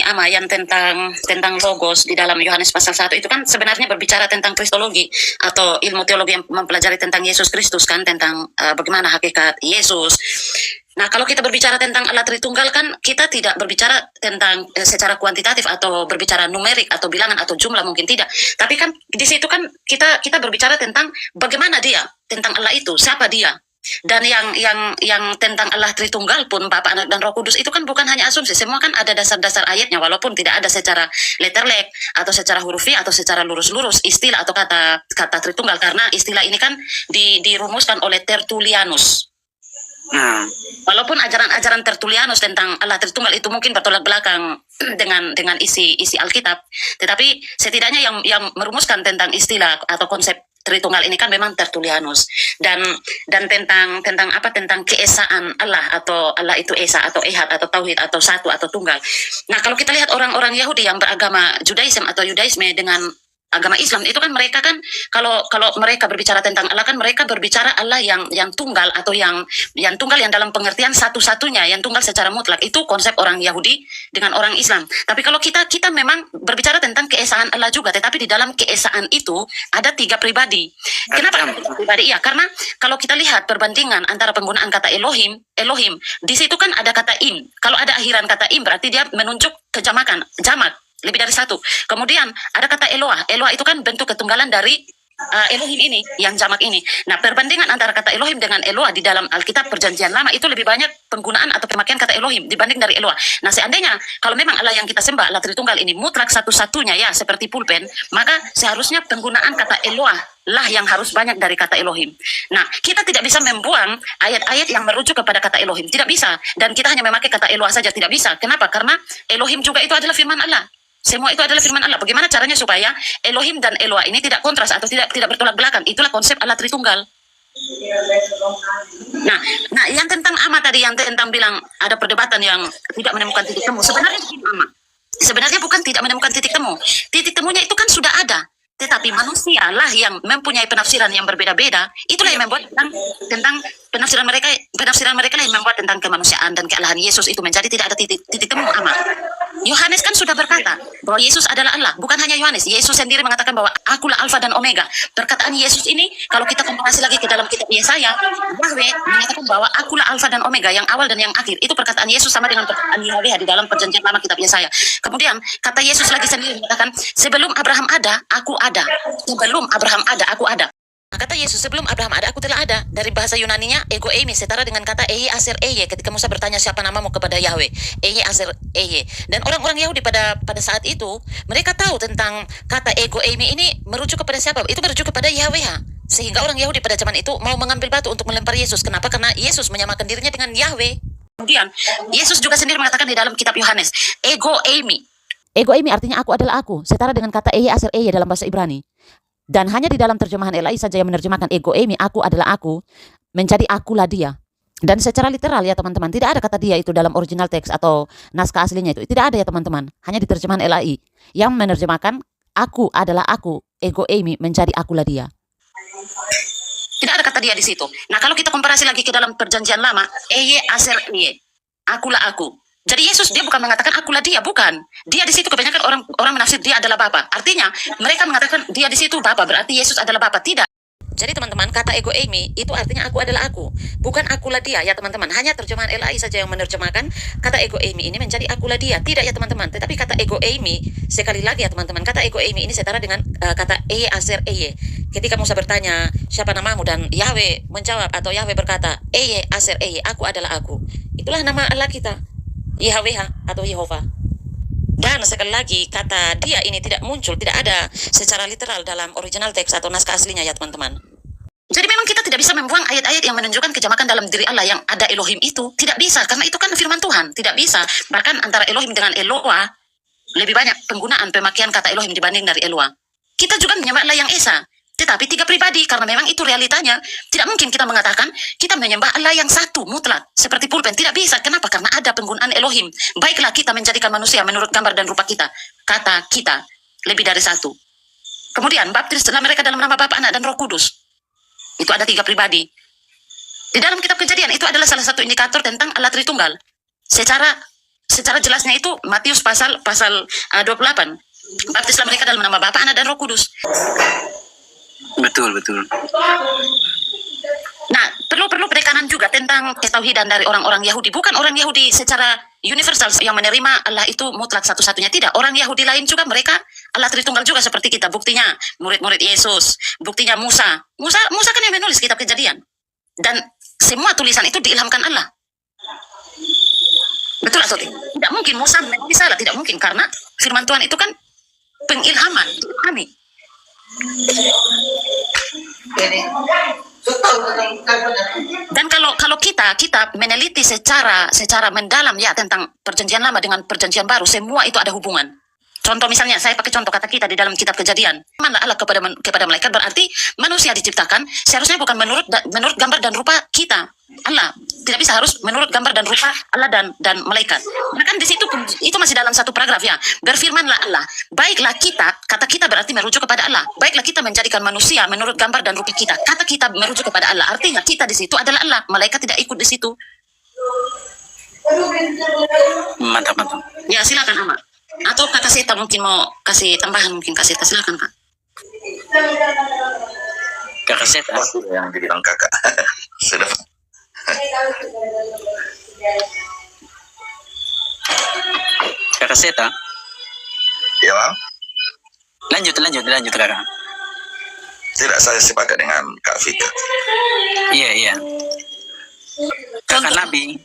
Ama yang tentang logos di dalam Yohanes pasal 1 itu kan sebenarnya berbicara tentang kristologi atau ilmu teologi yang mempelajari tentang Yesus Kristus kan, tentang bagaimana hakikat Yesus. Nah, kalau kita berbicara tentang Allah Tritunggal kan kita tidak berbicara tentang secara kuantitatif atau berbicara numerik atau bilangan atau jumlah, mungkin tidak. Tapi kan di situ kan kita berbicara tentang bagaimana dia, tentang Allah itu, siapa dia. Dan yang tentang Allah Tritunggal pun Bapa, Anak dan Roh Kudus itu kan bukan hanya asumsi, semua kan ada dasar-dasar ayatnya, walaupun tidak ada secara letterlek atau secara hurufi atau secara lurus-lurus istilah atau kata Tritunggal, karena istilah ini kan dirumuskan oleh Tertullianus. Walaupun ajaran-ajaran Tertullianus tentang Allah Tritunggal itu mungkin bertolak belakang dengan isi Alkitab, tetapi setidaknya yang merumuskan tentang istilah atau konsep Tritunggal ini kan memang Tertullianus, dan tentang keesaan Allah, atau Allah itu esa atau ehad atau tauhid atau satu atau tunggal. Nah, kalau kita lihat orang-orang Yahudi yang beragama Judaism atau Yudaisme dengan agama Islam itu kan mereka kan kalau mereka berbicara tentang Allah kan mereka berbicara Allah yang tunggal atau yang tunggal yang dalam pengertian satu-satunya, yang tunggal secara mutlak. Itu konsep orang Yahudi dengan orang Islam. Tapi kalau kita memang berbicara tentang keesaan Allah juga, tetapi di dalam keesaan itu ada 3 pribadi. Kenapa ada 3 pribadi? Ya, karena kalau kita lihat perbandingan antara penggunaan kata Elohim, di situ kan ada kata im. Kalau ada akhiran kata im berarti dia menunjuk kejamakan, jamak, lebih dari satu. Kemudian ada kata Eloah. Eloah itu kan bentuk ketunggalan dari Elohim ini, yang jamak ini. Nah, perbandingan antara kata Elohim dengan Eloah di dalam Alkitab Perjanjian Lama itu lebih banyak penggunaan atau pemakaian kata Elohim dibanding dari Eloah. Nah, seandainya kalau memang Allah yang kita sembah, Allah Tritunggal ini mutlak satu-satunya ya, seperti pulpen, maka seharusnya penggunaan kata Eloah lah yang harus banyak dari kata Elohim. Nah, kita tidak bisa membuang ayat-ayat yang merujuk kepada kata Elohim. Tidak bisa. Dan kita hanya memakai kata Eloah saja. Tidak bisa. Kenapa? Karena Elohim juga itu adalah firman Allah. Semua itu adalah firman Allah. Bagaimana caranya supaya Elohim dan Eloah ini tidak kontras atau tidak bertolak belakang? Itulah konsep Allah Tritunggal. Nah, yang tentang Ama tadi, yang tentang bilang ada perdebatan yang tidak menemukan titik temu. Sebenarnya begini, Ama. Sebenarnya bukan tidak menemukan titik temu. Titik temunya itu kan sudah ada. Tetapi manusia lah yang mempunyai penafsiran yang berbeda-beda. Itulah yang membuat tentang penafsiran mereka lah yang membuat tentang kemanusiaan dan kealahan Yesus itu menjadi tidak ada titik temu, Ama. Yohanes kan sudah berkata bahwa Yesus adalah Allah. Bukan hanya Yohanes, Yesus sendiri mengatakan bahwa akulah Alfa dan Omega. Perkataan Yesus ini, kalau kita komparasi lagi ke dalam kitab Yesaya, Yahweh mengatakan bahwa akulah Alfa dan Omega, yang awal dan yang akhir. Itu perkataan Yesus sama dengan perkataan Yahweh di dalam Perjanjian Lama kitab Yesaya. Kemudian kata Yesus lagi sendiri mengatakan, sebelum Abraham ada, aku ada. Sebelum Abraham ada, aku ada. Kata Yesus, sebelum Abraham ada, aku telah ada. Dari bahasa Yunaninya, ego eimi, setara dengan kata eye aser eye. Ketika Musa bertanya siapa namamu kepada Yahweh, eye aser eye. Dan orang-orang Yahudi pada saat itu, mereka tahu tentang kata ego eimi ini merujuk kepada siapa? Itu merujuk kepada Yahweh. Sehingga orang Yahudi pada zaman itu mau mengambil batu untuk melempar Yesus. Kenapa? Karena Yesus menyamakan dirinya dengan Yahweh. Kemudian, Yesus juga sendiri mengatakan di dalam kitab Yohanes, ego eimi. Ego eimi artinya aku adalah aku, setara dengan kata eye aser eye dalam bahasa Ibrani. Dan hanya di dalam terjemahan LAI saja yang menerjemahkan ego eimi, aku adalah aku, menjadi akulah dia. Dan secara literal ya teman-teman, tidak ada kata dia itu dalam original teks atau naskah aslinya itu. Tidak ada ya teman-teman, hanya di terjemahan LAI yang menerjemahkan aku adalah aku, ego eimi, menjadi akulah dia. Tidak ada kata dia di situ. Nah, kalau kita komparasi lagi ke dalam Perjanjian Lama, eye aser eye, akulah aku. Jadi Yesus dia bukan mengatakan akulah dia, bukan. Dia di situ kebanyakan orang menafsir dia adalah Bapa. Artinya mereka mengatakan dia di situ Bapa, berarti Yesus adalah Bapa. Tidak. Jadi teman-teman, kata ego eimi itu artinya aku adalah aku, bukan akulah dia ya teman-teman. Hanya terjemahan LAI saja yang menerjemahkan kata ego eimi ini menjadi akulah dia. Tidak ya teman-teman. Tetapi kata ego eimi, sekali lagi ya teman-teman, kata ego eimi ini setara dengan kata eye aser eye. Ketika Musa bertanya siapa namamu dan Yahweh menjawab atau Yahweh berkata eye aser eye, aku adalah aku. Itulah nama Allah kita, Yahweh atau Yehova. Dan sekali lagi kata dia ini tidak muncul, tidak ada secara literal dalam original teks atau naskah aslinya ya teman-teman. Jadi memang kita tidak bisa membuang ayat-ayat yang menunjukkan kejamakan dalam diri Allah yang ada Elohim itu. Tidak bisa, karena itu kan firman Tuhan. Tidak bisa. Bahkan antara Elohim dengan Eloah, lebih banyak penggunaan pemakaian kata Elohim dibanding dari Eloah. Kita juga menyembah Allah yang Esa. Tetapi tiga pribadi, karena memang itu realitanya. Tidak mungkin kita mengatakan kita menyembah Allah yang satu, mutlak. Seperti pulpen, tidak bisa. Kenapa? Karena ada penggunaan Elohim. Baiklah kita menjadikan manusia menurut gambar dan rupa kita. Kata kita, lebih dari satu. Kemudian, baptislah mereka dalam nama Bapa, Anak, dan Roh Kudus. Itu ada tiga pribadi. Di dalam kitab Kejadian, itu adalah salah satu indikator tentang Allah Tritunggal. Secara jelasnya itu, Matius pasal 28. Baptislah mereka dalam nama Bapa, Anak, dan Roh Kudus. Betul. Nah, perlu penekanan juga tentang ketauhidan dari orang-orang Yahudi. Bukan orang Yahudi secara universal yang menerima Allah itu mutlak satu-satunya. Tidak. Orang Yahudi lain juga mereka Allah Tritunggal juga seperti kita. Buktinya murid-murid Yesus. Buktinya Musa. Musa kan yang menulis kitab Kejadian. Dan semua tulisan itu diilhamkan Allah. Betul atau tidak? Tidak mungkin Musa menulis salah. Tidak mungkin. Karena firman Tuhan itu kan pengilhaman. Diilhami. Dan kalau kita meneliti secara mendalam ya tentang Perjanjian Lama dengan Perjanjian Baru, semua itu ada hubungan. Contoh misalnya, saya pakai contoh kata kita di dalam kitab Kejadian. Mana Allah kepada malaikat, berarti manusia diciptakan seharusnya bukan menurut gambar dan rupa kita. Allah tidak bisa, harus menurut gambar dan rupa Allah dan malaikat. Nah kan di situ itu masih dalam satu paragraf ya. Berfirmanlah Allah, baiklah kita, kata kita berarti merujuk kepada Allah. Baiklah kita menjadikan manusia menurut gambar dan rupa kita. Kata kita merujuk kepada Allah. Artinya kita di situ adalah Allah. Malaikat tidak ikut di situ. Mantap. Ya silakan Ama. Atau Kak Seta mungkin mau kasih tambahan, mungkin Kak Seta, silakan Kak. Kakak Seta yang dibilang kakak. Sudah. Kakak Seta. Ya, Bang. Lanjut kakak. tidak saya sepakat dengan Kak Vika. Iya. Kakak Nabi.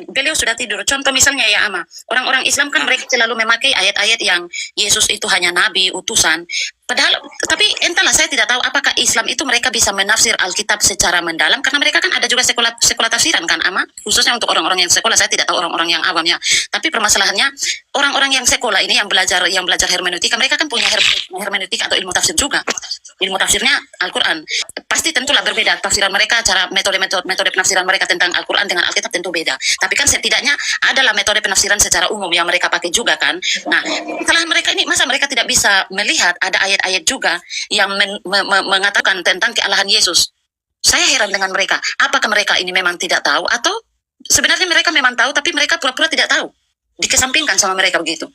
Beliau sudah tidur. Contoh misalnya ya Ama, orang-orang Islam kan mereka selalu memakai ayat-ayat yang Yesus itu hanya nabi, utusan. Padahal, tapi entahlah saya tidak tahu apakah Islam itu mereka bisa menafsir Alkitab secara mendalam, karena mereka kan ada juga sekolah tafsiran kan Ama, khususnya untuk orang-orang yang sekolah. Saya tidak tahu orang-orang yang awamnya. Tapi permasalahannya orang-orang yang sekolah ini yang belajar hermeneutika, mereka kan punya hermeneutika atau ilmu tafsir juga. Ilmu tafsirnya Al-Quran. Pasti tentulah berbeda tafsiran mereka, cara metode penafsiran mereka tentang Al-Quran dengan Alkitab tentu beda. Tapi kan setidaknya adalah metode penafsiran secara umum yang mereka pakai juga kan. Nah, kesalahan mereka ini, masa mereka tidak bisa melihat ada ayat-ayat juga yang mengatakan tentang kealahan Yesus. Saya heran dengan mereka. Apakah mereka ini memang tidak tahu, atau sebenarnya mereka memang tahu tapi mereka pura-pura tidak tahu, dikesampingkan sama mereka begitu.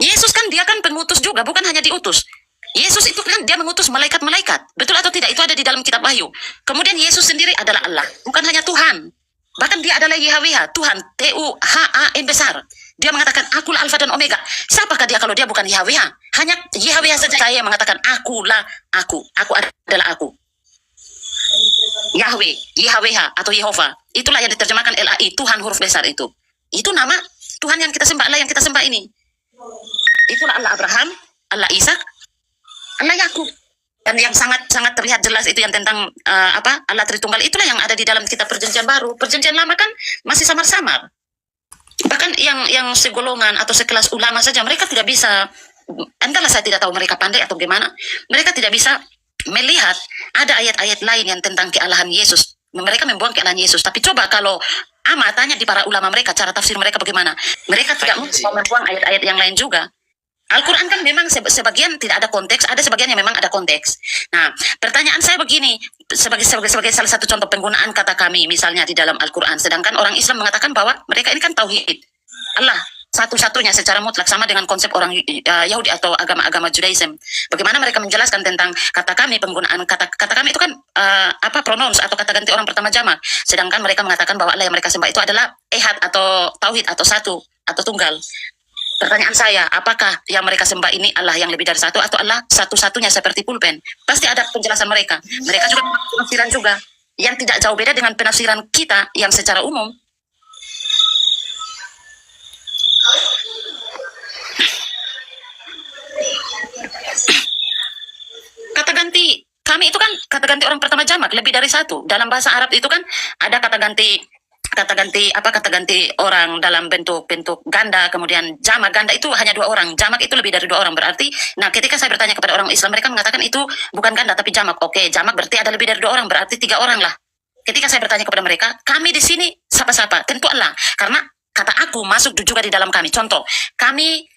Yesus kan dia kan pengutus juga, bukan hanya diutus. Yesus itu kan dia mengutus malaikat-malaikat. Betul atau tidak? Itu ada di dalam kitab Wahyu. Kemudian Yesus sendiri adalah Allah, bukan hanya Tuhan. Bahkan dia adalah YHWH, Tuhan, TUHAN besar. Dia mengatakan, akulah Alfa dan Omega. Siapakah dia kalau dia bukan YHWH? Hanya YHWH saja saya mengatakan, akulah aku. Aku adalah aku. Yahweh, YHWH atau Yehova. Itulah yang diterjemahkan LAI, Tuhan huruf besar itu. Itu nama Tuhan yang kita sembah, Allah yang kita sembah ini. Itulah Allah Abraham, Allah Ishak, Allah Yakub. Dan yang sangat terlihat jelas itu yang tentang Allah Tritunggal, itulah yang ada di dalam kitab Perjanjian Baru. Perjanjian Lama kan masih samar-samar. Bahkan yang segolongan atau sekelas ulama saja mereka tidak bisa, entahlah saya tidak tahu mereka pandai atau gimana, mereka tidak bisa melihat ada ayat-ayat lain yang tentang kealahan Yesus. Mereka membuang kealahan Yesus. Tapi coba kalau Ama tanya di para ulama mereka, cara tafsir mereka bagaimana, mereka tidak mungkin membuang ayat-ayat yang lain juga. Al-Quran kan memang sebagian tidak ada konteks, ada sebagian yang memang ada konteks. Nah, pertanyaan saya begini, sebagai salah satu contoh penggunaan kata kami misalnya di dalam Al-Quran, sedangkan orang Islam mengatakan bahwa mereka ini kan tauhid Allah satu-satunya secara mutlak, sama dengan konsep orang Yahudi atau agama-agama Judaism. Bagaimana mereka menjelaskan tentang kata kami, penggunaan kata kami itu kan pronouns atau kata ganti orang pertama jamak, sedangkan mereka mengatakan bahwa Allah yang mereka sembah itu adalah ehad atau tauhid atau satu atau tunggal. Pertanyaan saya, apakah yang mereka sembah ini Allah yang lebih dari satu atau Allah satu-satunya seperti pulpen? Pasti ada penjelasan mereka. Mereka juga penafsiran juga yang tidak jauh beda dengan penafsiran kita yang secara umum. Kata ganti kami itu kan kata ganti orang pertama jamak, lebih dari satu. Dalam bahasa Arab itu kan ada kata ganti orang dalam bentuk ganda, kemudian jamak. Ganda itu hanya 2 orang, jamak itu lebih dari 2 orang. Berarti, nah ketika saya bertanya kepada orang Islam, mereka mengatakan itu bukan ganda tapi jamak. Oke, jamak berarti ada lebih dari 2 orang, berarti 3 orang lah. Ketika saya bertanya kepada mereka, kami di sini siapa-siapa? Tentu Allah, karena kata aku masuk juga di dalam kami. Contoh, kami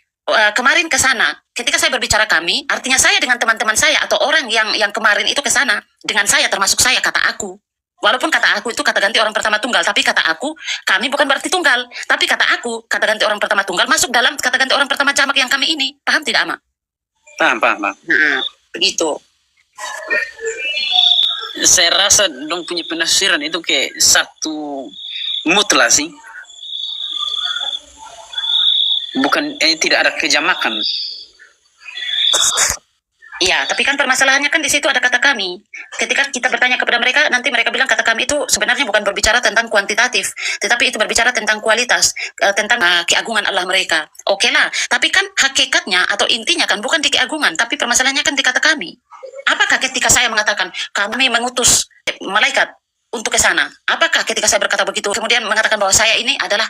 kemarin ke sana. Ketika saya berbicara kami, artinya saya dengan teman-teman saya atau orang yang kemarin itu ke sana dengan saya, termasuk saya, kata aku. Walaupun kata aku itu kata ganti orang pertama tunggal, tapi kata aku, kami bukan berarti tunggal. Tapi kata aku, kata ganti orang pertama tunggal masuk dalam kata ganti orang pertama jamak yang kami ini. Paham tidak, Ama? Paham. Begitu. Saya rasa dong punya penafsiran itu kayak satu mutlak sih. Bukan, tidak ada kejamakan. Iya, tapi kan permasalahannya kan di situ ada kata kami. Ketika kita bertanya kepada mereka, nanti mereka bilang kata kami itu sebenarnya bukan berbicara tentang kuantitatif, tetapi itu berbicara tentang kualitas, tentang keagungan Allah mereka. Oke lah, tapi kan hakikatnya atau intinya kan bukan di keagungan, tapi permasalahannya kan di kata kami. Apakah ketika saya mengatakan kami mengutus malaikat untuk ke sana, apakah ketika saya berkata begitu kemudian mengatakan bahwa saya ini adalah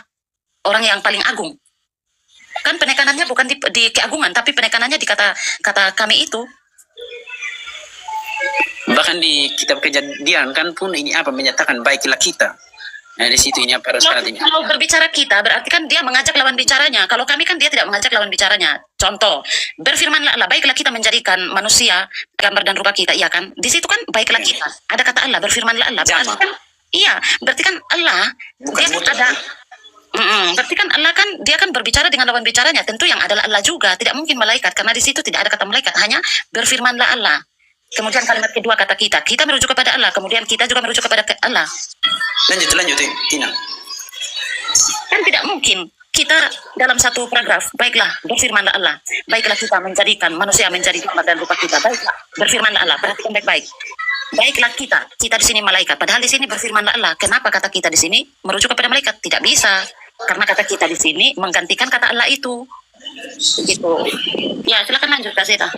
orang yang paling agung? Kan penekanannya bukan di keagungan, tapi penekanannya di kata kami itu. Bahkan di kitab Kejadian kan pun ini menyatakan baiklah kita. Nah, di situ ini pada saat ini. Kalau berbicara kita berarti kan dia mengajak lawan bicaranya. Kalau kami kan dia tidak mengajak lawan bicaranya. Contoh, berfirmanlah Allah, baiklah kita menjadikan manusia gambar dan rupa kita, iya kan? Di situ kan baiklah kita. Ada kata Allah, berfirmanlah Allah. Berarti kan, iya, berarti kan Allah dia kan ada. Berarti kan Allah kan dia kan berbicara dengan lawan bicaranya. Tentu yang adalah Allah juga, tidak mungkin malaikat karena di situ tidak ada kata malaikat, hanya berfirmanlah Allah. Kemudian kalimat kedua kata kita merujuk kepada Allah, kemudian kita juga merujuk kepada Allah. Lanjut Ina. Kan tidak mungkin kita dalam satu paragraf, baiklah berfirmanlah Allah, baiklah kita menjadikan manusia menjadi gambar dan rupa kita, baiklah berfirmanlah Allah, perhatikan baik-baik. Baiklah kita di sini malaikat, padahal di sini berfirmanlah Allah. Kenapa kata kita di sini merujuk kepada malaikat? Tidak bisa, karena kata kita di sini menggantikan kata Allah itu. Gitu. Ya, silakan lanjut Kak Zeta.